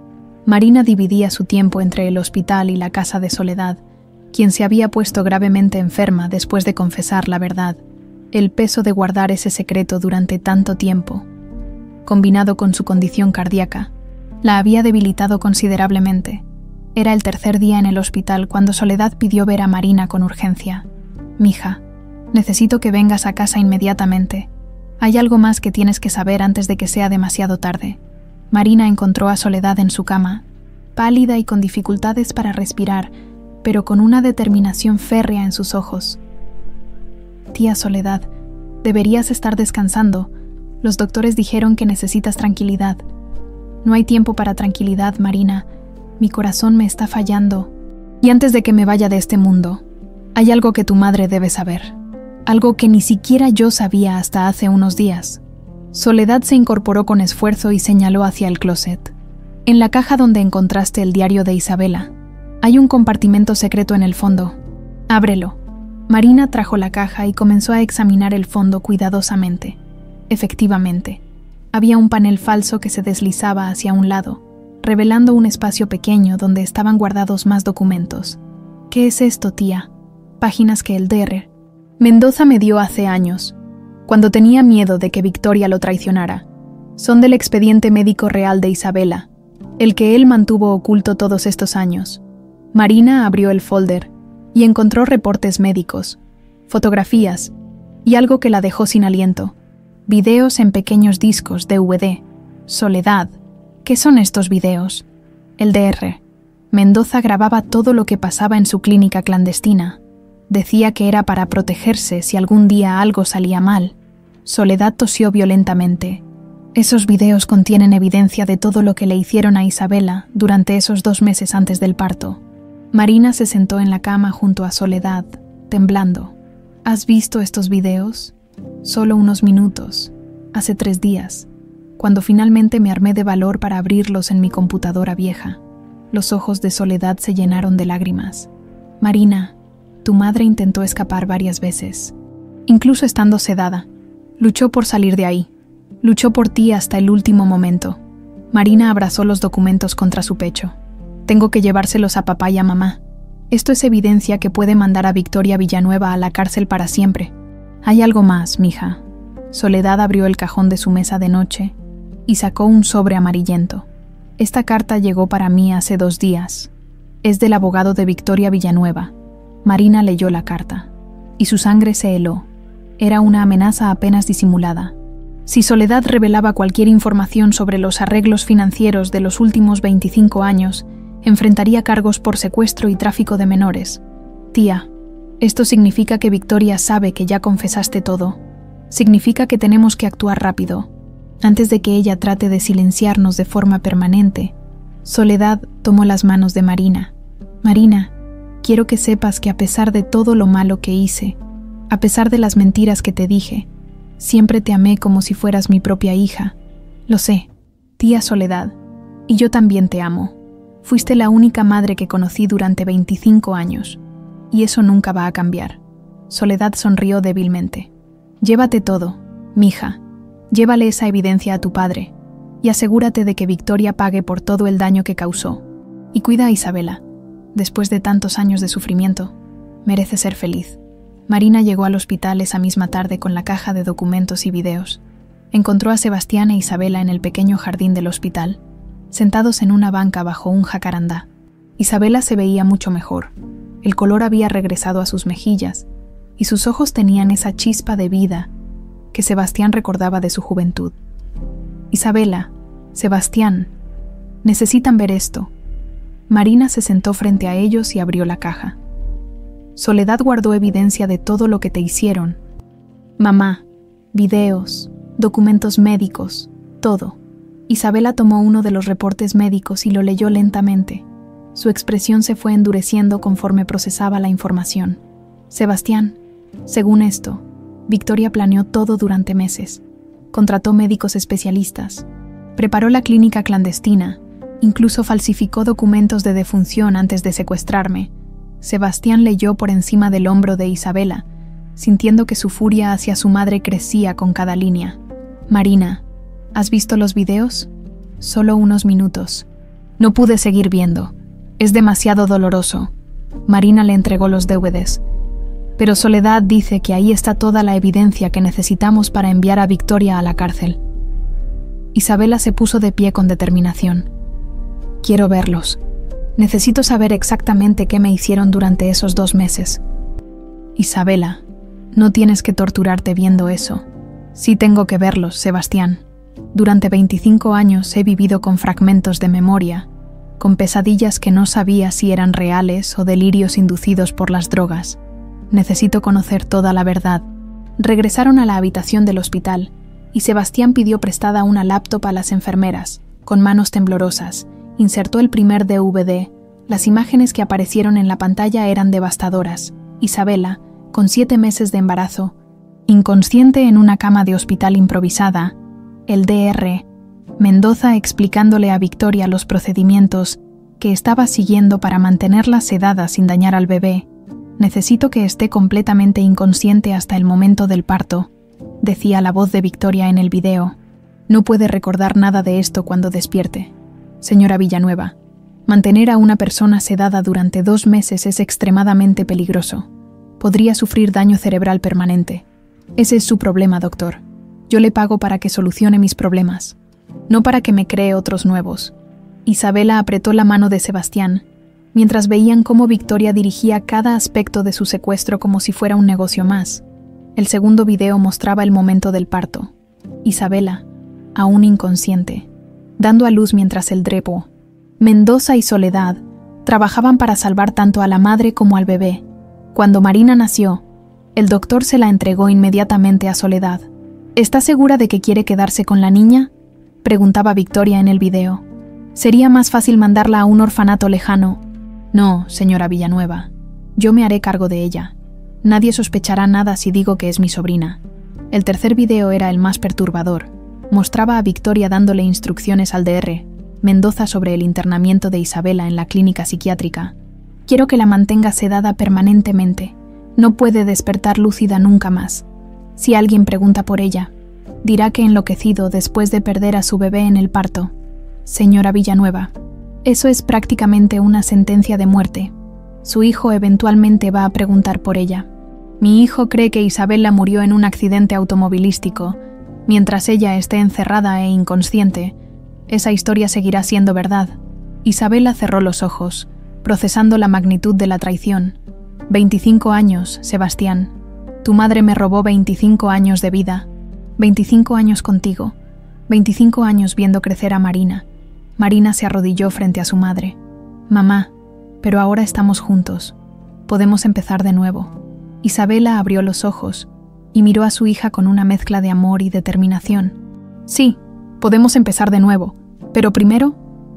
Marina dividía su tiempo entre el hospital y la casa de Soledad, quien se había puesto gravemente enferma después de confesar la verdad. El peso de guardar ese secreto durante tanto tiempo, combinado con su condición cardíaca, la había debilitado considerablemente. Era el tercer día en el hospital cuando Soledad pidió ver a Marina con urgencia. «Mija, necesito que vengas a casa inmediatamente. Hay algo más que tienes que saber antes de que sea demasiado tarde». Marina encontró a Soledad en su cama, pálida y con dificultades para respirar, pero con una determinación férrea en sus ojos. «Tía Soledad, deberías estar descansando. Los doctores dijeron que necesitas tranquilidad». «No hay tiempo para tranquilidad, Marina. Mi corazón me está fallando. Y antes de que me vaya de este mundo, hay algo que tu madre debe saber. Algo que ni siquiera yo sabía hasta hace unos días». Soledad se incorporó con esfuerzo y señaló hacia el closet. «En la caja donde encontraste el diario de Isabela, hay un compartimento secreto en el fondo. Ábrelo». Marina trajo la caja y comenzó a examinar el fondo cuidadosamente. Efectivamente, había un panel falso que se deslizaba hacia un lado, revelando un espacio pequeño donde estaban guardados más documentos. «¿Qué es esto, tía?» «Páginas que el Dr. Mendoza me dio hace años, cuando tenía miedo de que Victoria lo traicionara. Son del expediente médico real de Isabela, el que él mantuvo oculto todos estos años». Marina abrió el folder y encontró reportes médicos, fotografías y algo que la dejó sin aliento. Videos en pequeños discos DVD. Soledad. ¿Qué son estos videos? El Dr. Mendoza grababa todo lo que pasaba en su clínica clandestina. Decía que era para protegerse si algún día algo salía mal. Soledad tosió violentamente. Esos videos contienen evidencia de todo lo que le hicieron a Isabela durante esos 2 meses antes del parto. Marina se sentó en la cama junto a Soledad, temblando. ¿Has visto estos videos? Solo unos minutos, hace 3 días, cuando finalmente me armé de valor para abrirlos en mi computadora vieja. Los ojos de Soledad se llenaron de lágrimas. Marina, tu madre intentó escapar varias veces, incluso estando sedada. Luchó por salir de ahí. Luchó por ti hasta el último momento. Marina abrazó los documentos contra su pecho. Tengo que llevárselos a papá y a mamá. Esto es evidencia que puede mandar a Victoria Villanueva a la cárcel para siempre. Hay algo más, mija. Soledad abrió el cajón de su mesa de noche y sacó un sobre amarillento. Esta carta llegó para mí hace 2 días. Es del abogado de Victoria Villanueva. Marina leyó la carta, y su sangre se heló. Era una amenaza apenas disimulada. Si Soledad revelaba cualquier información sobre los arreglos financieros de los últimos 25 años, enfrentaría cargos por secuestro y tráfico de menores. Tía, esto significa que Victoria sabe que ya confesaste todo. Significa que tenemos que actuar rápido, antes de que ella trate de silenciarnos de forma permanente. Soledad tomó las manos de Marina. Marina, quiero que sepas que a pesar de todo lo malo que hice, a pesar de las mentiras que te dije, siempre te amé como si fueras mi propia hija. Lo sé, tía Soledad, y yo también te amo. Fuiste la única madre que conocí durante 25 años, y eso nunca va a cambiar. Soledad sonrió débilmente. Llévate todo, mija. Llévale esa evidencia a tu padre, y asegúrate de que Victoria pague por todo el daño que causó. Y cuida a Isabela. Después de tantos años de sufrimiento, merece ser feliz. Marina llegó al hospital esa misma tarde con la caja de documentos y videos. Encontró a Sebastián e Isabela en el pequeño jardín del hospital, sentados en una banca bajo un jacarandá. Isabela se veía mucho mejor. El color había regresado a sus mejillas, y sus ojos tenían esa chispa de vida que Sebastián recordaba de su juventud. Isabela, Sebastián, necesitan ver esto. Marina se sentó frente a ellos y abrió la caja. Soledad guardó evidencia de todo lo que te hicieron. Mamá, videos, documentos médicos, todo. Isabela tomó uno de los reportes médicos y lo leyó lentamente. Su expresión se fue endureciendo conforme procesaba la información. Sebastián, según esto, Victoria planeó todo durante meses. Contrató médicos especialistas, preparó la clínica clandestina, incluso falsificó documentos de defunción antes de secuestrarme. Sebastián leyó por encima del hombro de Isabela, sintiendo que su furia hacia su madre crecía con cada línea. Marina, ¿has visto los videos? Solo unos minutos. No pude seguir viendo. Es demasiado doloroso. Marina le entregó los DVDs. Pero Soledad dice que ahí está toda la evidencia que necesitamos para enviar a Victoria a la cárcel. Isabela se puso de pie con determinación. Quiero verlos. Necesito saber exactamente qué me hicieron durante esos 2 meses. Isabela, no tienes que torturarte viendo eso. Sí tengo que verlos, Sebastián. Durante 25 años he vivido con fragmentos de memoria, con pesadillas que no sabía si eran reales o delirios inducidos por las drogas. Necesito conocer toda la verdad. Regresaron a la habitación del hospital y Sebastián pidió prestada una laptop a las enfermeras. Con manos temblorosas, insertó el primer DVD. Las imágenes que aparecieron en la pantalla eran devastadoras. Isabela, con 7 meses de embarazo, inconsciente en una cama de hospital improvisada. El Dr. Mendoza explicándole a Victoria los procedimientos que estaba siguiendo para mantenerla sedada sin dañar al bebé. Necesito que esté completamente inconsciente hasta el momento del parto, decía la voz de Victoria en el video. No puede recordar nada de esto cuando despierte. Señora Villanueva, mantener a una persona sedada durante 2 meses es extremadamente peligroso. Podría sufrir daño cerebral permanente. Ese es su problema, doctor. Yo le pago para que solucione mis problemas, no para que me cree otros nuevos. Isabela apretó la mano de Sebastián, mientras veían cómo Victoria dirigía cada aspecto de su secuestro como si fuera un negocio más. El segundo video mostraba el momento del parto. Isabela, aún inconsciente, dando a luz mientras el Dr. Mendoza y Soledad trabajaban para salvar tanto a la madre como al bebé. Cuando Marina nació, el doctor se la entregó inmediatamente a Soledad. ¿Está segura de que quiere quedarse con la niña?, preguntaba Victoria en el video. Sería más fácil mandarla a un orfanato lejano. No, señora Villanueva. Yo me haré cargo de ella. Nadie sospechará nada si digo que es mi sobrina. El tercer video era el más perturbador. Mostraba a Victoria dándole instrucciones al Dr. Mendoza sobre el internamiento de Isabela en la clínica psiquiátrica. Quiero que la mantenga sedada permanentemente. No puede despertar lúcida nunca más. Si alguien pregunta por ella, dirá que enloquecido después de perder a su bebé en el parto. Señora Villanueva, eso es prácticamente una sentencia de muerte. Su hijo eventualmente va a preguntar por ella. Mi hijo cree que Isabela murió en un accidente automovilístico. Mientras ella esté encerrada e inconsciente, esa historia seguirá siendo verdad. Isabela cerró los ojos, procesando la magnitud de la traición. 25 años, Sebastián. Tu madre me robó 25 años de vida. 25 años contigo, 25 años viendo crecer a Marina. Marina se arrodilló frente a su madre. Mamá, pero ahora estamos juntos. Podemos empezar de nuevo. Isabela abrió los ojos y miró a su hija con una mezcla de amor y determinación. Sí, podemos empezar de nuevo, pero primero,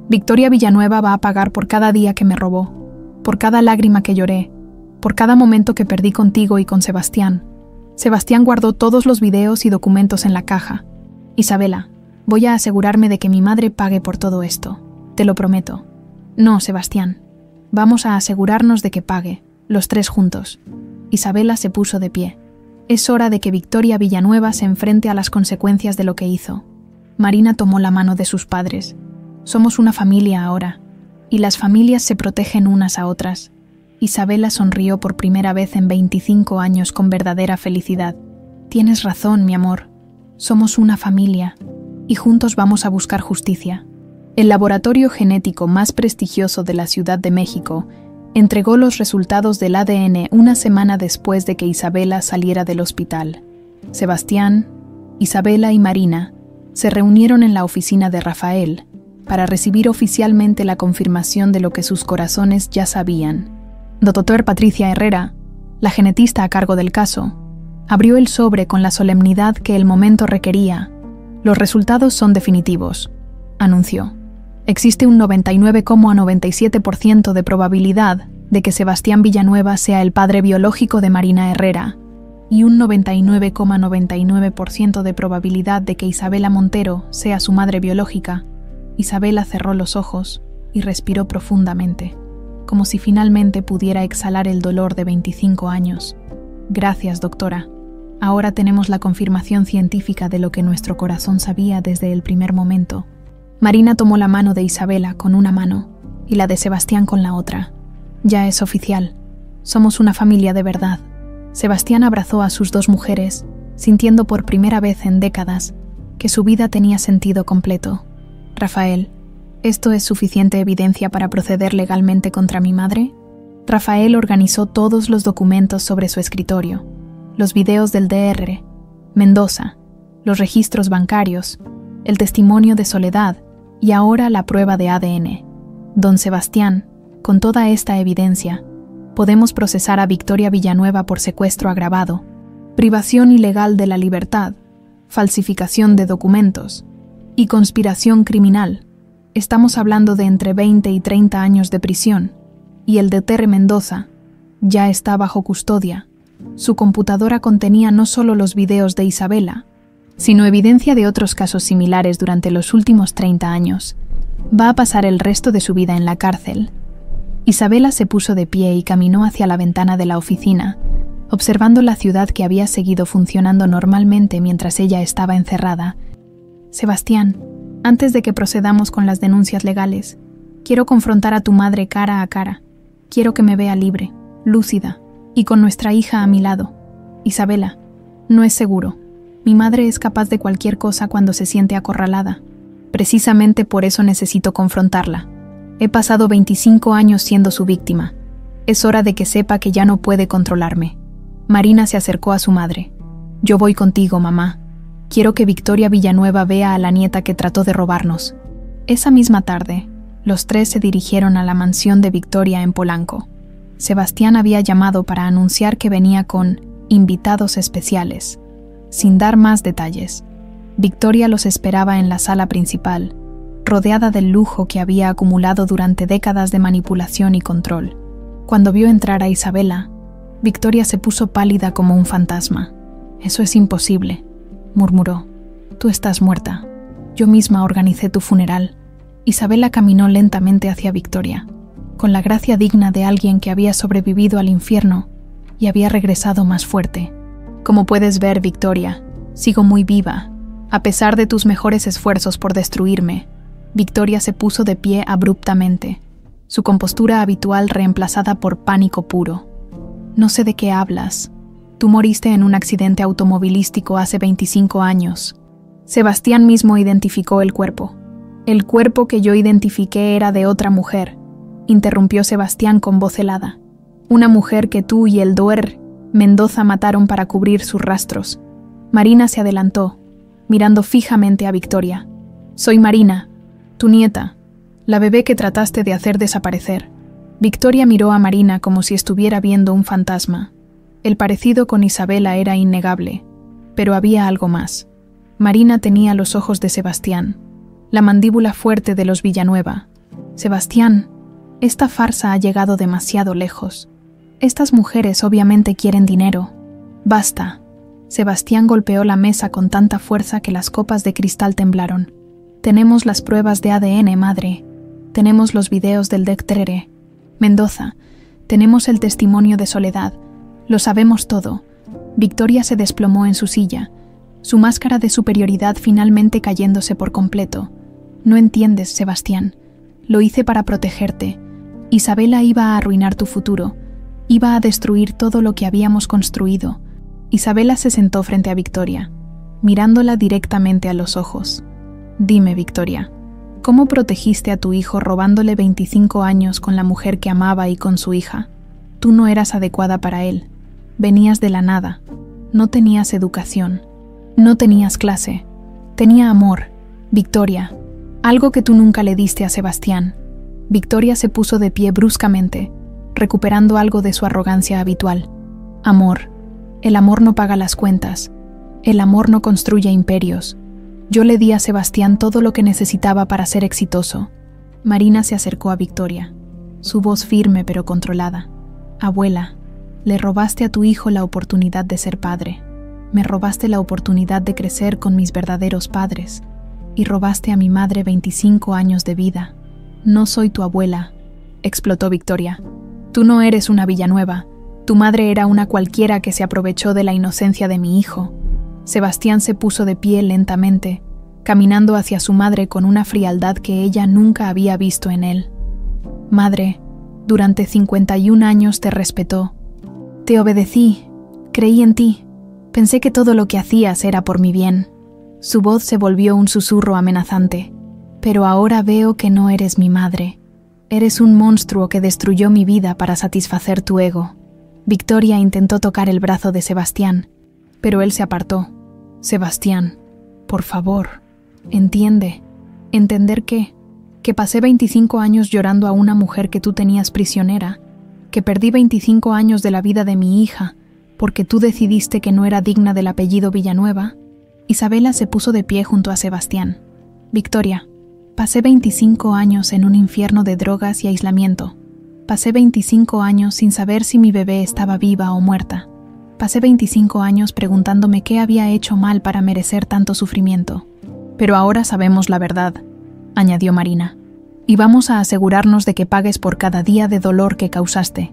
Victoria Villanueva va a pagar por cada día que me robó, por cada lágrima que lloré, por cada momento que perdí contigo y con Sebastián. Sebastián guardó todos los videos y documentos en la caja. Isabela, voy a asegurarme de que mi madre pague por todo esto. Te lo prometo. No, Sebastián. Vamos a asegurarnos de que pague, los tres juntos. Isabela se puso de pie. Es hora de que Victoria Villanueva se enfrente a las consecuencias de lo que hizo. Marina tomó la mano de sus padres. Somos una familia ahora, y las familias se protegen unas a otras. Isabela sonrió por primera vez en 25 años con verdadera felicidad. Tienes razón, mi amor. Somos una familia, y juntos vamos a buscar justicia. El laboratorio genético más prestigioso de la Ciudad de México entregó los resultados del ADN una semana después de que Isabela saliera del hospital. Sebastián, Isabela y Marina se reunieron en la oficina de Rafael para recibir oficialmente la confirmación de lo que sus corazones ya sabían. Dr. Patricia Herrera, la genetista a cargo del caso, abrió el sobre con la solemnidad que el momento requería. Los resultados son definitivos, anunció. Existe un 99,97% de probabilidad de que Sebastián Villanueva sea el padre biológico de Marina Herrera y un 99,99% de probabilidad de que Isabela Montero sea su madre biológica. Isabela cerró los ojos y respiró profundamente, como si finalmente pudiera exhalar el dolor de 25 años. Gracias, doctora. Ahora tenemos la confirmación científica de lo que nuestro corazón sabía desde el primer momento. Marina tomó la mano de Isabela con una mano y la de Sebastián con la otra. Ya es oficial. Somos una familia de verdad. Sebastián abrazó a sus dos mujeres, sintiendo por primera vez en décadas que su vida tenía sentido completo. Rafael, ¿esto es suficiente evidencia para proceder legalmente contra mi madre? Rafael organizó todos los documentos sobre su escritorio, los videos del DR, Mendoza, los registros bancarios, el testimonio de Soledad y ahora la prueba de ADN. Don Sebastián, con toda esta evidencia, podemos procesar a Victoria Villanueva por secuestro agravado, privación ilegal de la libertad, falsificación de documentos y conspiración criminal. Estamos hablando de entre 20 y 30 años de prisión, y el Dr. Mendoza ya está bajo custodia. Su computadora contenía no solo los videos de Isabela, sino evidencia de otros casos similares durante los últimos 30 años. Va a pasar el resto de su vida en la cárcel. Isabela se puso de pie y caminó hacia la ventana de la oficina, observando la ciudad que había seguido funcionando normalmente mientras ella estaba encerrada. Sebastián, antes de que procedamos con las denuncias legales, quiero confrontar a tu madre cara a cara. Quiero que me vea libre, lúcida, y con nuestra hija a mi lado. Isabela, no es seguro. Mi madre es capaz de cualquier cosa cuando se siente acorralada. Precisamente por eso necesito confrontarla. He pasado 25 años siendo su víctima. Es hora de que sepa que ya no puede controlarme. Marina se acercó a su madre. Yo voy contigo, mamá. Quiero que Victoria Villanueva vea a la nieta que trató de robarnos. Esa misma tarde, los tres se dirigieron a la mansión de Victoria en Polanco. Sebastián había llamado para anunciar que venía con invitados especiales. Sin dar más detalles, Victoria los esperaba en la sala principal, rodeada del lujo que había acumulado durante décadas de manipulación y control. Cuando vio entrar a Isabela, Victoria se puso pálida como un fantasma. «Eso es imposible», murmuró. «Tú estás muerta. Yo misma organicé tu funeral». Isabela caminó lentamente hacia Victoria, con la gracia digna de alguien que había sobrevivido al infierno y había regresado más fuerte. «Como puedes ver, Victoria, sigo muy viva, a pesar de tus mejores esfuerzos por destruirme». Victoria se puso de pie abruptamente, su compostura habitual reemplazada por pánico puro. «No sé de qué hablas. Tú moriste en un accidente automovilístico hace 25 años. Sebastián mismo identificó el cuerpo. El cuerpo que yo identifiqué era de otra mujer», interrumpió Sebastián con voz helada. «Una mujer que tú y el Dr. Mendoza mataron para cubrir sus rastros». Marina se adelantó, mirando fijamente a Victoria. «Soy Marina, tu nieta, la bebé que trataste de hacer desaparecer». Victoria miró a Marina como si estuviera viendo un fantasma. El parecido con Isabela era innegable, pero había algo más. Marina tenía los ojos de Sebastián, la mandíbula fuerte de los Villanueva. «Sebastián, esta farsa ha llegado demasiado lejos. Estas mujeres obviamente quieren dinero. Basta». Sebastián golpeó la mesa con tanta fuerza que las copas de cristal temblaron. «Tenemos las pruebas de ADN, madre. Tenemos los videos del Dr. Mendoza. Tenemos el testimonio de Soledad. Lo sabemos todo». Victoria se desplomó en su silla, su máscara de superioridad finalmente cayéndose por completo. «No entiendes, Sebastián. Lo hice para protegerte. Isabela iba a arruinar tu futuro. Iba a destruir todo lo que habíamos construido». Isabela se sentó frente a Victoria, mirándola directamente a los ojos. «Dime, Victoria, ¿cómo protegiste a tu hijo robándole 25 años con la mujer que amaba y con su hija? Tú no eras adecuada para él. Venías de la nada. No tenías educación. No tenías clase. Tenía amor. Victoria, algo que tú nunca le diste a Sebastián». Victoria se puso de pie bruscamente, recuperando algo de su arrogancia habitual. «Amor. El amor no paga las cuentas. El amor no construye imperios. Yo le di a Sebastián todo lo que necesitaba para ser exitoso». Marina se acercó a Victoria, su voz firme pero controlada. «Abuela, le robaste a tu hijo la oportunidad de ser padre. Me robaste la oportunidad de crecer con mis verdaderos padres. Y robaste a mi madre 25 años de vida. No soy tu abuela», explotó Victoria. «Tú no eres una Villanueva. Tu madre era una cualquiera que se aprovechó de la inocencia de mi hijo». Sebastián se puso de pie lentamente, caminando hacia su madre con una frialdad que ella nunca había visto en él. «Madre, durante 51 años te respetó. Te obedecí, creí en ti, pensé que todo lo que hacías era por mi bien». Su voz se volvió un susurro amenazante. «Pero ahora veo que no eres mi madre. Eres un monstruo que destruyó mi vida para satisfacer tu ego». Victoria intentó tocar el brazo de Sebastián, pero él se apartó. «Sebastián, por favor, entiende». «¿Entender qué? Que pasé 25 años llorando a una mujer que tú tenías prisionera, que perdí 25 años de la vida de mi hija, porque tú decidiste que no era digna del apellido Villanueva». Isabela se puso de pie junto a Sebastián. «Victoria, pasé 25 años en un infierno de drogas y aislamiento. Pasé 25 años sin saber si mi bebé estaba viva o muerta. Pasé 25 años preguntándome qué había hecho mal para merecer tanto sufrimiento. Pero ahora sabemos la verdad», añadió Marina, «y vamos a asegurarnos de que pagues por cada día de dolor que causaste».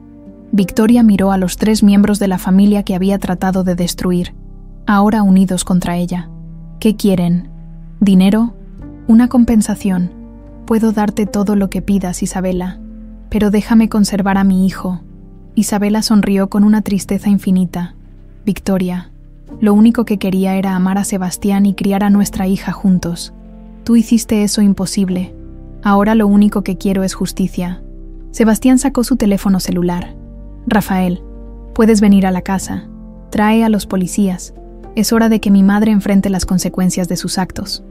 Victoria miró a los 3 miembros de la familia que había tratado de destruir, ahora unidos contra ella. «¿Qué quieren? ¿Dinero? ¿Una compensación? Puedo darte todo lo que pidas, Isabela, pero déjame conservar a mi hijo». Isabela sonrió con una tristeza infinita. «Victoria, lo único que quería era amar a Sebastián y criar a nuestra hija juntos. Tú hiciste eso imposible. Ahora lo único que quiero es justicia». Sebastián sacó su teléfono celular. «Rafael, puedes venir a la casa. Trae a los policías. Es hora de que mi madre enfrente las consecuencias de sus actos».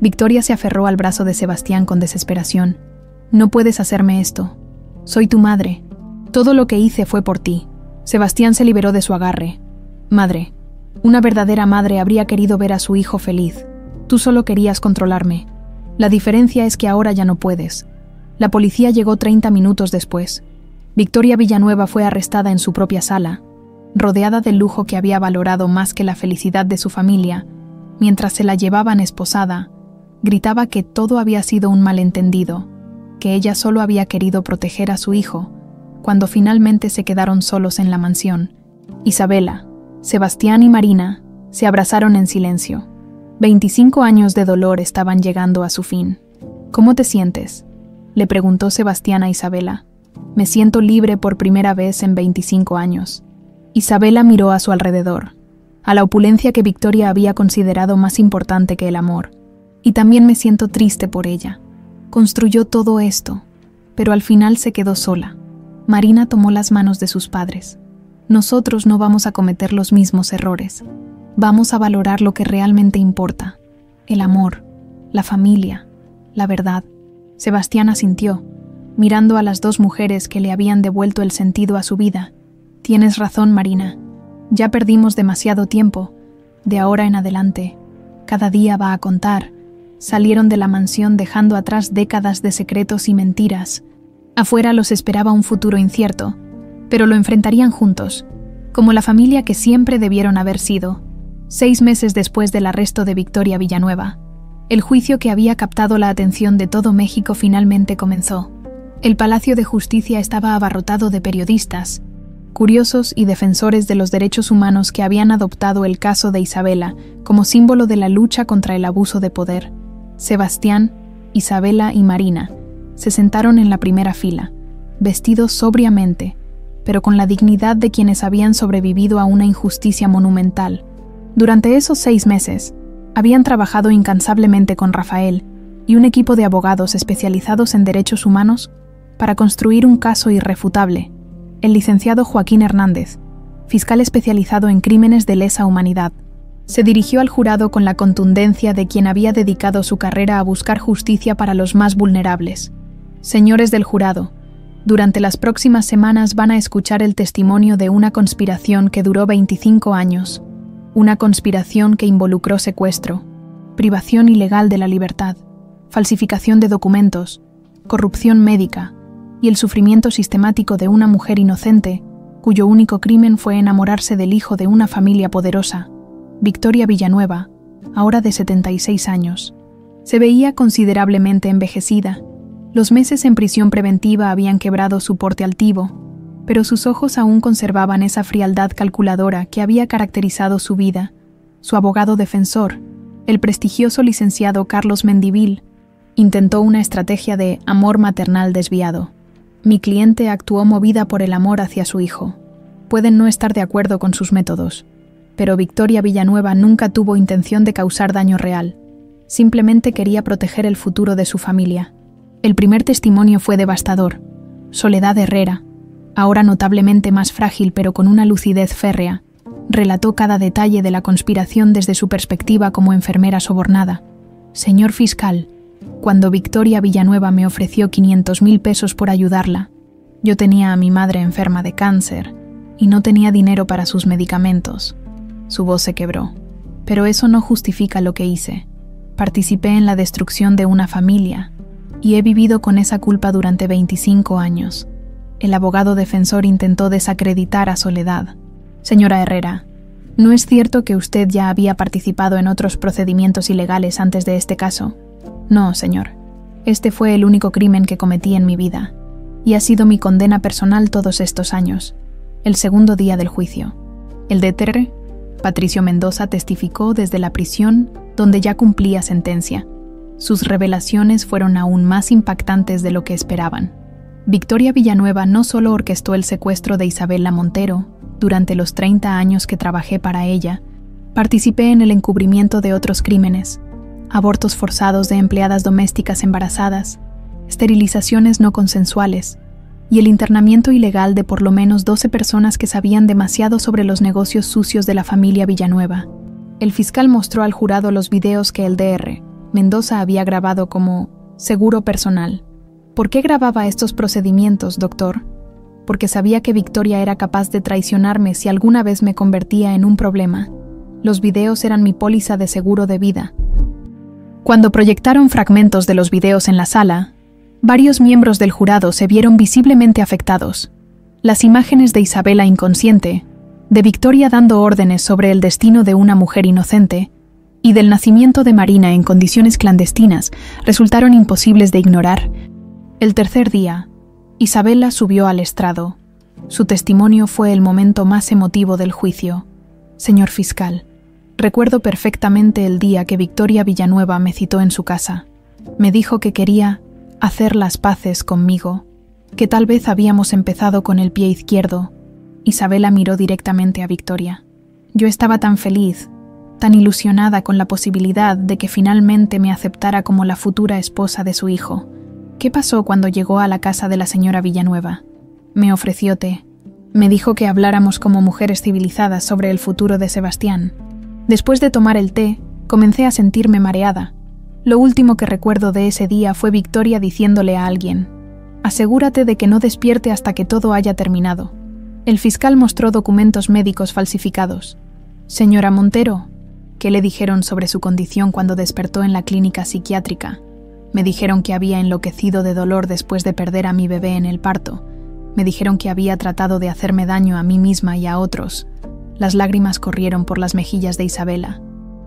Victoria se aferró al brazo de Sebastián con desesperación. «No puedes hacerme esto. Soy tu madre. Todo lo que hice fue por ti». Sebastián se liberó de su agarre. «Madre, una verdadera madre habría querido ver a su hijo feliz. Tú solo querías controlarme. La diferencia es que ahora ya no puedes». La policía llegó 30 minutos después. Victoria Villanueva fue arrestada en su propia sala, rodeada del lujo que había valorado más que la felicidad de su familia. Mientras se la llevaban esposada, gritaba que todo había sido un malentendido, que ella solo había querido proteger a su hijo. Cuando finalmente se quedaron solos en la mansión, Isabela, Sebastián y Marina se abrazaron en silencio. 25 años de dolor estaban llegando a su fin. «¿Cómo te sientes?», le preguntó Sebastián a Isabela. «Me siento libre por primera vez en 25 años». Isabela miró a su alrededor, a la opulencia que Victoria había considerado más importante que el amor. «Y también me siento triste por ella. Construyó todo esto, pero al final se quedó sola». Marina tomó las manos de sus padres. «Nosotros no vamos a cometer los mismos errores. Vamos a valorar lo que realmente importa. El amor, la familia, la verdad. Sebastián asintió, mirando a las dos mujeres que le habían devuelto el sentido a su vida. Tienes razón, Marina. Ya perdimos demasiado tiempo. De ahora en adelante, cada día va a contar. Salieron de la mansión dejando atrás décadas de secretos y mentiras. Afuera los esperaba un futuro incierto, pero lo enfrentarían juntos, como la familia que siempre debieron haber sido. 6 meses después del arresto de Victoria Villanueva, el juicio que había captado la atención de todo México finalmente comenzó. El Palacio de Justicia estaba abarrotado de periodistas, curiosos y defensores de los derechos humanos que habían adoptado el caso de Isabela como símbolo de la lucha contra el abuso de poder. Sebastián, Isabela y Marina se sentaron en la primera fila, vestidos sobriamente, pero con la dignidad de quienes habían sobrevivido a una injusticia monumental. Durante esos 6 meses, habían trabajado incansablemente con Rafael y un equipo de abogados especializados en derechos humanos para construir un caso irrefutable. El licenciado Joaquín Hernández, fiscal especializado en crímenes de lesa humanidad, se dirigió al jurado con la contundencia de quien había dedicado su carrera a buscar justicia para los más vulnerables. Señores del jurado, durante las próximas semanas van a escuchar el testimonio de una conspiración que duró 25 años. Una conspiración que involucró secuestro, privación ilegal de la libertad, falsificación de documentos, corrupción médica y el sufrimiento sistemático de una mujer inocente cuyo único crimen fue enamorarse del hijo de una familia poderosa, Victoria Villanueva, ahora de 76 años. Se veía considerablemente envejecida. Los meses en prisión preventiva habían quebrado su porte altivo, pero sus ojos aún conservaban esa frialdad calculadora que había caracterizado su vida. Su abogado defensor, el prestigioso licenciado Carlos Mendivil, intentó una estrategia de amor maternal desviado. Mi cliente actuó movida por el amor hacia su hijo. Pueden no estar de acuerdo con sus métodos, pero Victoria Villanueva nunca tuvo intención de causar daño real. Simplemente quería proteger el futuro de su familia. El primer testimonio fue devastador. Soledad Herrera, ahora notablemente más frágil pero con una lucidez férrea, relató cada detalle de la conspiración desde su perspectiva como enfermera sobornada. Señor fiscal, cuando Victoria Villanueva me ofreció 500,000 pesos por ayudarla, yo tenía a mi madre enferma de cáncer y no tenía dinero para sus medicamentos. Su voz se quebró. Pero eso no justifica lo que hice. Participé en la destrucción de una familia y he vivido con esa culpa durante 25 años. El abogado defensor intentó desacreditar a Soledad. Señora Herrera, ¿no es cierto que usted ya había participado en otros procedimientos ilegales antes de este caso? No, señor. Este fue el único crimen que cometí en mi vida, y ha sido mi condena personal todos estos años. El segundo día del juicio. El DTR, Patricio Mendoza, testificó desde la prisión donde ya cumplía sentencia. Sus revelaciones fueron aún más impactantes de lo que esperaban. Victoria Villanueva no solo orquestó el secuestro de Isabela Montero. Durante los 30 años que trabajé para ella, participé en el encubrimiento de otros crímenes: abortos forzados de empleadas domésticas embarazadas, esterilizaciones no consensuales y el internamiento ilegal de por lo menos 12 personas que sabían demasiado sobre los negocios sucios de la familia Villanueva. El fiscal mostró al jurado los videos que el Dr. Mendoza había grabado como seguro personal. ¿Por qué grababa estos procedimientos, doctor? Porque sabía que Victoria era capaz de traicionarme si alguna vez me convertía en un problema. Los videos eran mi póliza de seguro de vida. Cuando proyectaron fragmentos de los videos en la sala, varios miembros del jurado se vieron visiblemente afectados. Las imágenes de Isabela inconsciente, de Victoria dando órdenes sobre el destino de una mujer inocente, y del nacimiento de Marina en condiciones clandestinas resultaron imposibles de ignorar. El tercer día, Isabela subió al estrado. Su testimonio fue el momento más emotivo del juicio. Señor fiscal, recuerdo perfectamente el día que Victoria Villanueva me citó en su casa. Me dijo que quería hacer las paces conmigo, que tal vez habíamos empezado con el pie izquierdo. Isabela miró directamente a Victoria. Yo estaba tan feliz, tan ilusionada con la posibilidad de que finalmente me aceptara como la futura esposa de su hijo. ¿Qué pasó cuando llegó a la casa de la señora Villanueva? Me ofreció té. Me dijo que habláramos como mujeres civilizadas sobre el futuro de Sebastián. Después de tomar el té, Comencé a sentirme mareada. Lo último que recuerdo de ese día fue Victoria diciéndole a alguien: «Asegúrate de que no despierte hasta que todo haya terminado». El fiscal mostró documentos médicos falsificados. «Señora Montero», ¿qué le dijeron sobre su condición cuando despertó en la clínica psiquiátrica? Me dijeron que había enloquecido de dolor después de perder a mi bebé en el parto. Me dijeron que había tratado de hacerme daño a mí misma y a otros. Las lágrimas corrieron por las mejillas de Isabela.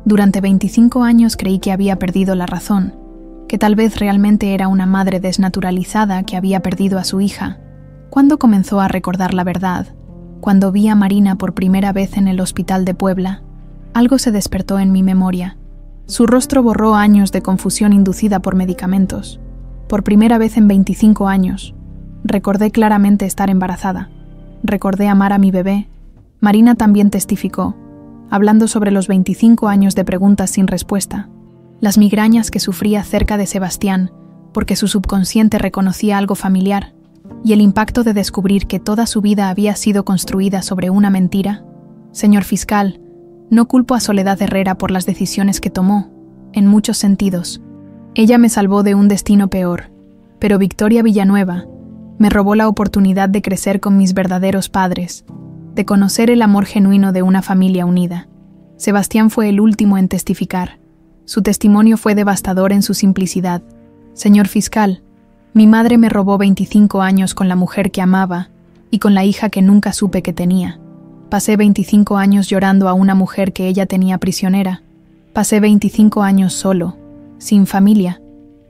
Durante 25 años creí que había perdido la razón, que tal vez realmente era una madre desnaturalizada que había perdido a su hija. ¿Cuándo comenzó a recordar la verdad? Cuando vi a Marina por primera vez en el hospital de Puebla. Algo se despertó en mi memoria. Su rostro borró años de confusión inducida por medicamentos. Por primera vez en 25 años. Recordé claramente estar embarazada. Recordé amar a mi bebé. Marina también testificó, hablando sobre los 25 años de preguntas sin respuesta. Las migrañas que sufría cerca de Sebastián, porque su subconsciente reconocía algo familiar, y el impacto de descubrir que toda su vida había sido construida sobre una mentira. Señor fiscal, no culpo a Soledad Herrera por las decisiones que tomó, en muchos sentidos. Ella me salvó de un destino peor, pero Victoria Villanueva me robó la oportunidad de crecer con mis verdaderos padres, de conocer el amor genuino de una familia unida. Sebastián fue el último en testificar. Su testimonio fue devastador en su simplicidad. Señor fiscal, mi madre me robó 25 años con la mujer que amaba y con la hija que nunca supe que tenía. Pasé 25 años llorando a una mujer que ella tenía prisionera. Pasé 25 años solo, sin familia,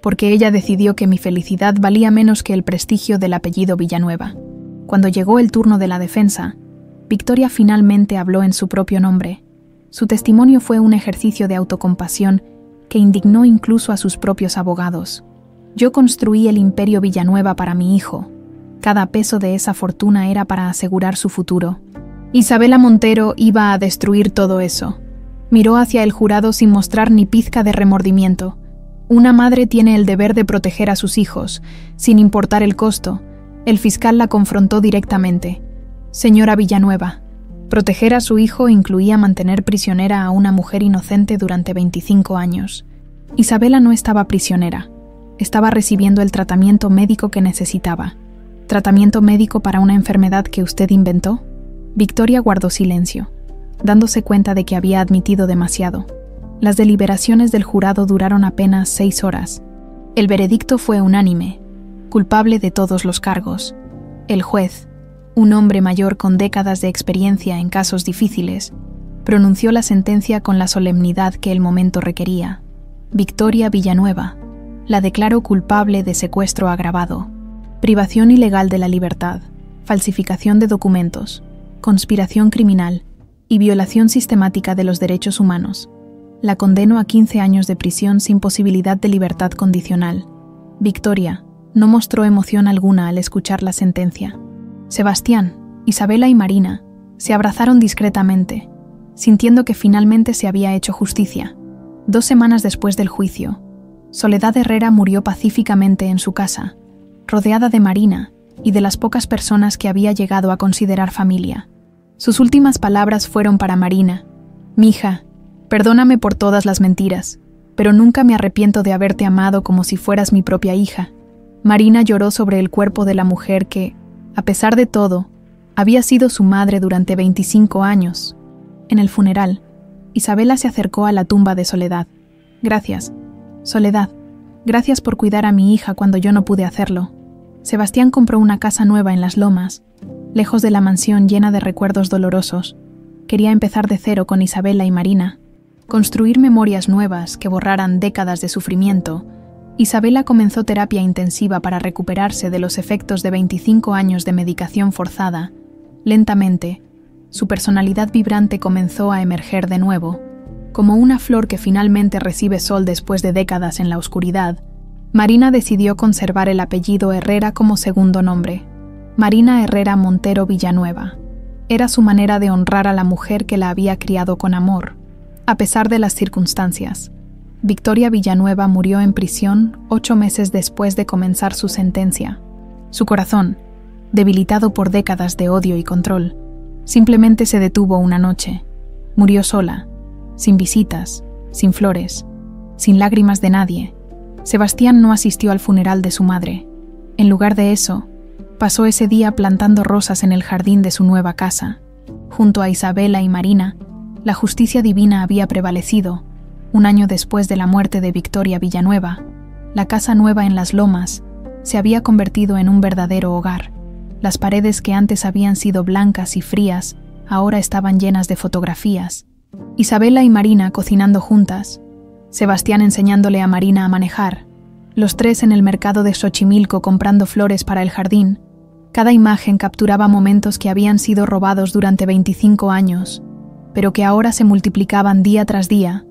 porque ella decidió que mi felicidad valía menos que el prestigio del apellido Villanueva. Cuando llegó el turno de la defensa, Victoria finalmente habló en su propio nombre. Su testimonio fue un ejercicio de autocompasión que indignó incluso a sus propios abogados. Yo construí el imperio Villanueva para mi hijo. Cada peso de esa fortuna era para asegurar su futuro. Isabela Montero iba a destruir todo eso. Miró hacia el jurado sin mostrar ni pizca de remordimiento. Una madre tiene el deber de proteger a sus hijos, sin importar el costo. El fiscal la confrontó directamente. Señora Villanueva, proteger a su hijo incluía mantener prisionera a una mujer inocente durante 25 años. Isabela no estaba prisionera. Estaba recibiendo el tratamiento médico que necesitaba. ¿Tratamiento médico para una enfermedad que usted inventó? Victoria guardó silencio, dándose cuenta de que había admitido demasiado. Las deliberaciones del jurado duraron apenas 6 horas. El veredicto fue unánime, culpable de todos los cargos. El juez, un hombre mayor con décadas de experiencia en casos difíciles, pronunció la sentencia con la solemnidad que el momento requería. Victoria Villanueva la declaró culpable de secuestro agravado, privación ilegal de la libertad, falsificación de documentos, conspiración criminal y violación sistemática de los derechos humanos. La condenó a 15 años de prisión sin posibilidad de libertad condicional. Victoria no mostró emoción alguna al escuchar la sentencia. Sebastián, Isabela y Marina se abrazaron discretamente, sintiendo que finalmente se había hecho justicia. 2 semanas después del juicio, Soledad Herrera murió pacíficamente en su casa, rodeada de Marina y de las pocas personas que había llegado a considerar familia. Sus últimas palabras fueron para Marina: «Mija, perdóname por todas las mentiras, pero nunca me arrepiento de haberte amado como si fueras mi propia hija». Marina lloró sobre el cuerpo de la mujer que, a pesar de todo, había sido su madre durante 25 años. En el funeral, Isabela se acercó a la tumba de Soledad. «Gracias, Soledad. Gracias por cuidar a mi hija cuando yo no pude hacerlo». Sebastián compró una casa nueva en Las Lomas, lejos de la mansión llena de recuerdos dolorosos. Quería empezar de cero con Isabela y Marina, construir memorias nuevas que borraran décadas de sufrimiento. Isabela comenzó terapia intensiva para recuperarse de los efectos de 25 años de medicación forzada. Lentamente, su personalidad vibrante comenzó a emerger de nuevo. Como una flor que finalmente recibe sol después de décadas en la oscuridad, Marina decidió conservar el apellido Herrera como segundo nombre. Marina Herrera Montero Villanueva. Era su manera de honrar a la mujer que la había criado con amor, a pesar de las circunstancias. Victoria Villanueva murió en prisión 8 meses después de comenzar su sentencia. Su corazón, debilitado por décadas de odio y control, simplemente se detuvo una noche. Murió sola, sin visitas, sin flores, sin lágrimas de nadie, Sebastián no asistió al funeral de su madre. En lugar de eso, pasó ese día plantando rosas en el jardín de su nueva casa. Junto a Isabela y Marina, la justicia divina había prevalecido. Un año después de la muerte de Victoria Villanueva, la casa nueva en Las Lomas se había convertido en un verdadero hogar. Las paredes que antes habían sido blancas y frías ahora estaban llenas de fotografías. Isabela y Marina cocinando juntas, Sebastián enseñándole a Marina a manejar, los tres en el mercado de Xochimilco comprando flores para el jardín. Cada imagen capturaba momentos que habían sido robados durante 25 años, pero que ahora se multiplicaban día tras día.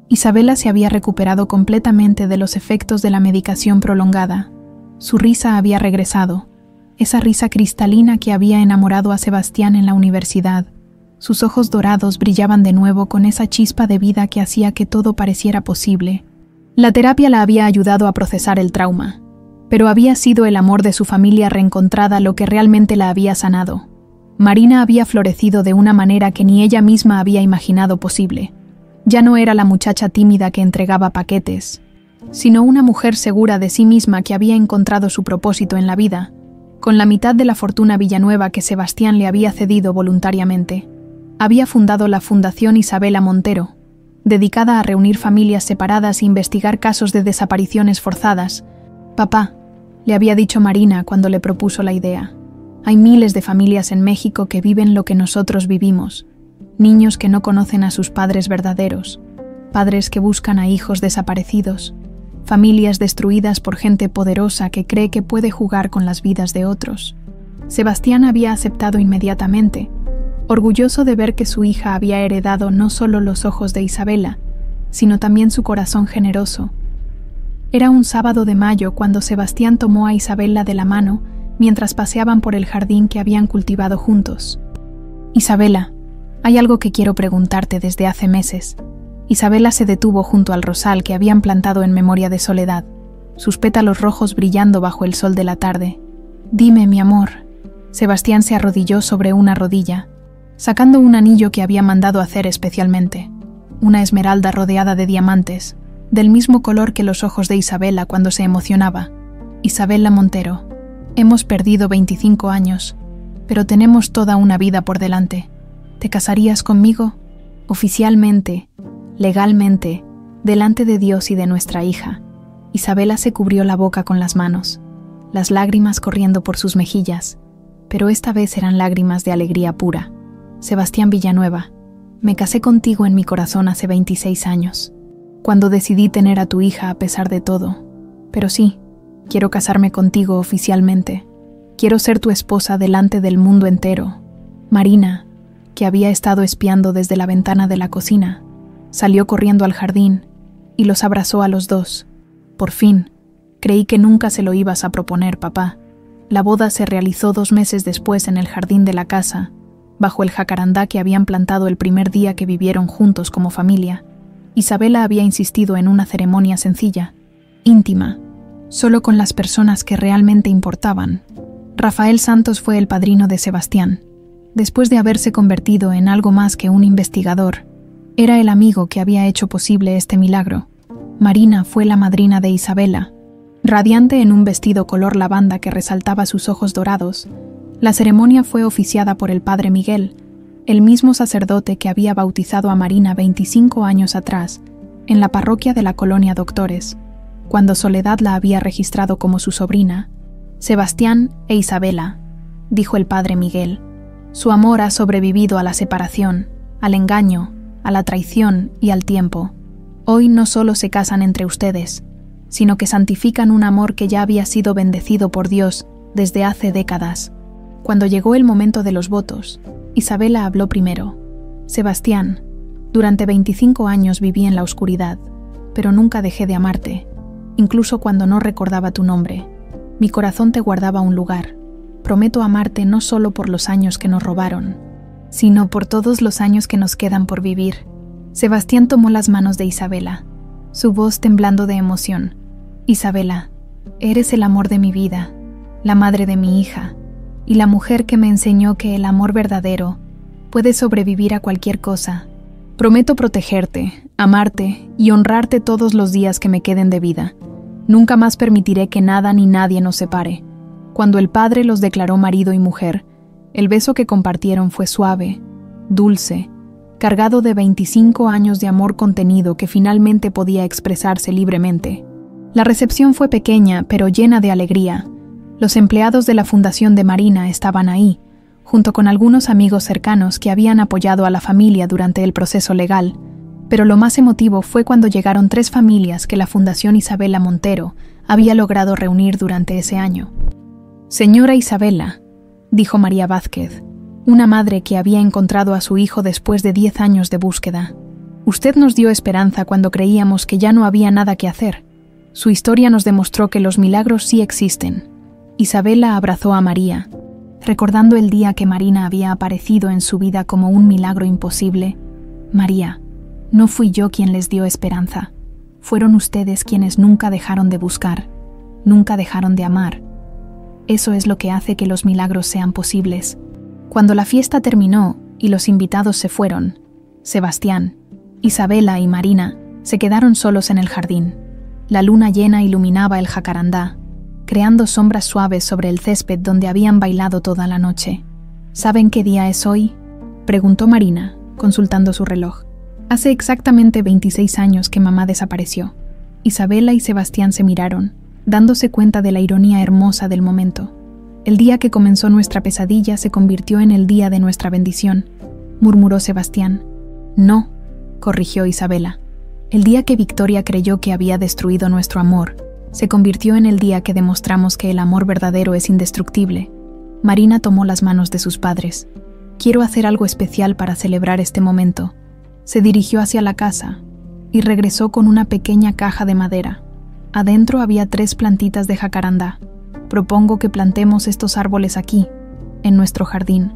Isabela se había recuperado completamente de los efectos de la medicación prolongada. Su risa había regresado, esa risa cristalina que había enamorado a Sebastián en la universidad. Sus ojos dorados brillaban de nuevo con esa chispa de vida que hacía que todo pareciera posible. La terapia la había ayudado a procesar el trauma, pero había sido el amor de su familia reencontrada lo que realmente la había sanado. Marina había florecido de una manera que ni ella misma había imaginado posible. Ya no era la muchacha tímida que entregaba paquetes, sino una mujer segura de sí misma que había encontrado su propósito en la vida, con la mitad de la fortuna Villanueva que Sebastián le había cedido voluntariamente. Había fundado la Fundación Isabela Montero, dedicada a reunir familias separadas e investigar casos de desapariciones forzadas. «Papá», le había dicho Marina cuando le propuso la idea, «hay miles de familias en México que viven lo que nosotros vivimos. Niños que no conocen a sus padres verdaderos, padres que buscan a hijos desaparecidos, familias destruidas por gente poderosa que cree que puede jugar con las vidas de otros». Sebastián había aceptado inmediatamente, orgulloso de ver que su hija había heredado no solo los ojos de Isabela, sino también su corazón generoso. Era un sábado de mayo cuando Sebastián tomó a Isabela de la mano mientras paseaban por el jardín que habían cultivado juntos. «Isabela, hay algo que quiero preguntarte desde hace meses». Isabela se detuvo junto al rosal que habían plantado en memoria de Soledad, sus pétalos rojos brillando bajo el sol de la tarde. «Dime, mi amor». Sebastián se arrodilló sobre una rodilla, sacando un anillo que había mandado hacer especialmente, una esmeralda rodeada de diamantes, del mismo color que los ojos de Isabela cuando se emocionaba. «Isabela Montero, hemos perdido 25 años, pero tenemos toda una vida por delante. ¿Te casarías conmigo? Oficialmente, legalmente, delante de Dios y de nuestra hija». Isabela se cubrió la boca con las manos, las lágrimas corriendo por sus mejillas, pero esta vez eran lágrimas de alegría pura. «Sebastián Villanueva, me casé contigo en mi corazón hace 26 años, cuando decidí tener a tu hija a pesar de todo. Pero sí, quiero casarme contigo oficialmente. Quiero ser tu esposa delante del mundo entero». Marina, que había estado espiando desde la ventana de la cocina, salió corriendo al jardín y los abrazó a los dos. «Por fin, creí que nunca se lo ibas a proponer, papá». La boda se realizó 2 meses después en el jardín de la casa, bajo el jacarandá que habían plantado el primer día que vivieron juntos como familia. Isabela había insistido en una ceremonia sencilla, íntima, solo con las personas que realmente importaban. Rafael Santos fue el padrino de Sebastián. Después de haberse convertido en algo más que un investigador, era el amigo que había hecho posible este milagro. Marina fue la madrina de Isabela. Radiante en un vestido color lavanda que resaltaba sus ojos dorados, la ceremonia fue oficiada por el padre Miguel, el mismo sacerdote que había bautizado a Marina 25 años atrás, en la parroquia de la colonia Doctores, cuando Soledad la había registrado como su sobrina. «Sebastián e Isabela», dijo el padre Miguel, «su amor ha sobrevivido a la separación, al engaño, a la traición y al tiempo. Hoy no solo se casan entre ustedes, sino que santifican un amor que ya había sido bendecido por Dios desde hace décadas». Cuando llegó el momento de los votos, Isabela habló primero. «Sebastián, durante 25 años viví en la oscuridad, pero nunca dejé de amarte, incluso cuando no recordaba tu nombre. Mi corazón te guardaba un lugar. Prometo amarte no solo por los años que nos robaron, sino por todos los años que nos quedan por vivir». Sebastián tomó las manos de Isabela, su voz temblando de emoción. «Isabela, eres el amor de mi vida, la madre de mi hija, y la mujer que me enseñó que el amor verdadero puede sobrevivir a cualquier cosa. Prometo protegerte, amarte y honrarte todos los días que me queden de vida. Nunca más permitiré que nada ni nadie nos separe. Cuando el padre los declaró marido y mujer, el beso que compartieron fue suave, dulce, cargado de 25 años de amor contenido que finalmente podía expresarse libremente. La recepción fue pequeña, pero llena de alegría. Los empleados de la Fundación de Marina estaban ahí, junto con algunos amigos cercanos que habían apoyado a la familia durante el proceso legal, pero lo más emotivo fue cuando llegaron 3 familias que la Fundación Isabela Montero había logrado reunir durante ese año. «Señora Isabela», dijo María Vázquez, una madre que había encontrado a su hijo después de 10 años de búsqueda. «Usted nos dio esperanza cuando creíamos que ya no había nada que hacer. Su historia nos demostró que los milagros sí existen». Isabela abrazó a María, recordando el día que Marina había aparecido en su vida como un milagro imposible. «María, no fui yo quien les dio esperanza. Fueron ustedes quienes nunca dejaron de buscar, nunca dejaron de amar. Eso es lo que hace que los milagros sean posibles». Cuando la fiesta terminó y los invitados se fueron, Sebastián, Isabela y Marina se quedaron solos en el jardín. La luna llena iluminaba el jacarandá, creando sombras suaves sobre el césped donde habían bailado toda la noche. «¿Saben qué día es hoy?», preguntó Marina, consultando su reloj. «Hace exactamente 26 años que mamá desapareció». Isabela y Sebastián se miraron, dándose cuenta de la ironía hermosa del momento. «El día que comenzó nuestra pesadilla se convirtió en el día de nuestra bendición», murmuró Sebastián. «No», corrigió Isabela. «El día que Victoria creyó que había destruido nuestro amor, se convirtió en el día que demostramos que el amor verdadero es indestructible». Marina tomó las manos de sus padres. «Quiero hacer algo especial para celebrar este momento». Se dirigió hacia la casa y regresó con una pequeña caja de madera. Adentro había 3 plantitas de jacarandá. «Propongo que plantemos estos árboles aquí, en nuestro jardín,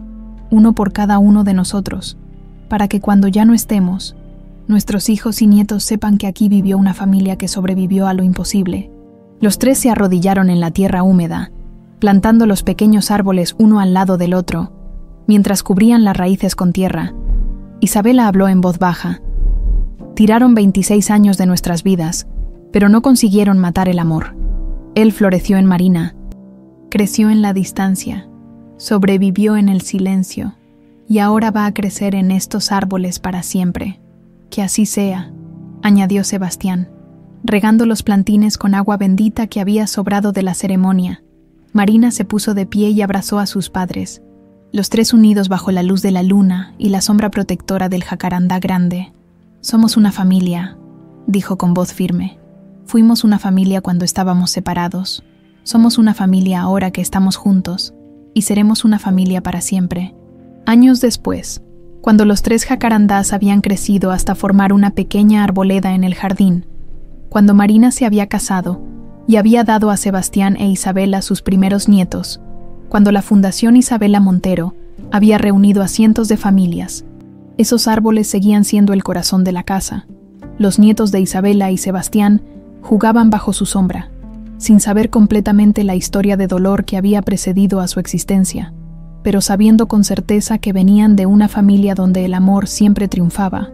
uno por cada uno de nosotros, para que cuando ya no estemos, nuestros hijos y nietos sepan que aquí vivió una familia que sobrevivió a lo imposible». Los 3 se arrodillaron en la tierra húmeda, plantando los pequeños árboles uno al lado del otro, mientras cubrían las raíces con tierra. Isabela habló en voz baja. «Tiraron 26 años de nuestras vidas, pero no consiguieron matar el amor. Él floreció en Marina, creció en la distancia, sobrevivió en el silencio, y ahora va a crecer en estos árboles para siempre. Que así sea», añadió Sebastián, regando los plantines con agua bendita que había sobrado de la ceremonia. Marina se puso de pie y abrazó a sus padres, los 3 unidos bajo la luz de la luna y la sombra protectora del jacarandá grande. «Somos una familia», dijo con voz firme. «Fuimos una familia cuando estábamos separados. Somos una familia ahora que estamos juntos, y seremos una familia para siempre». Años después, cuando los 3 jacarandás habían crecido hasta formar una pequeña arboleda en el jardín, cuando Marina se había casado y había dado a Sebastián e Isabela sus primeros nietos, cuando la Fundación Isabela Montero había reunido a cientos de familias, esos árboles seguían siendo el corazón de la casa. Los nietos de Isabela y Sebastián jugaban bajo su sombra, sin saber completamente la historia de dolor que había precedido a su existencia, pero sabiendo con certeza que venían de una familia donde el amor siempre triunfaba.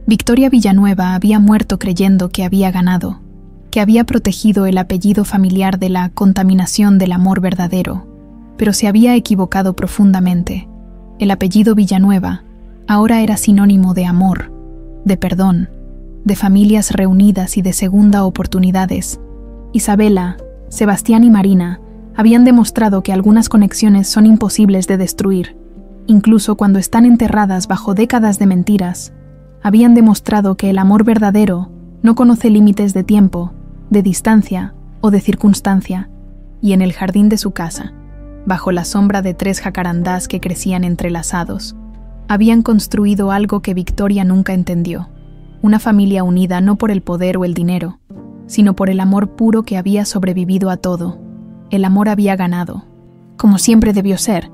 Victoria Villanueva había muerto creyendo que había ganado, que había protegido el apellido familiar de la contaminación del amor verdadero, pero se había equivocado profundamente. El apellido Villanueva ahora era sinónimo de amor, de perdón, de familias reunidas y de segunda oportunidades. Isabela, Sebastián y Marina habían demostrado que algunas conexiones son imposibles de destruir, incluso cuando están enterradas bajo décadas de mentiras. Habían demostrado que el amor verdadero no conoce límites de tiempo, de distancia o de circunstancia, y en el jardín de su casa, bajo la sombra de 3 jacarandás que crecían entrelazados, habían construido algo que Victoria nunca entendió, una familia unida no por el poder o el dinero, sino por el amor puro que había sobrevivido a todo. El amor había ganado, como siempre debió ser,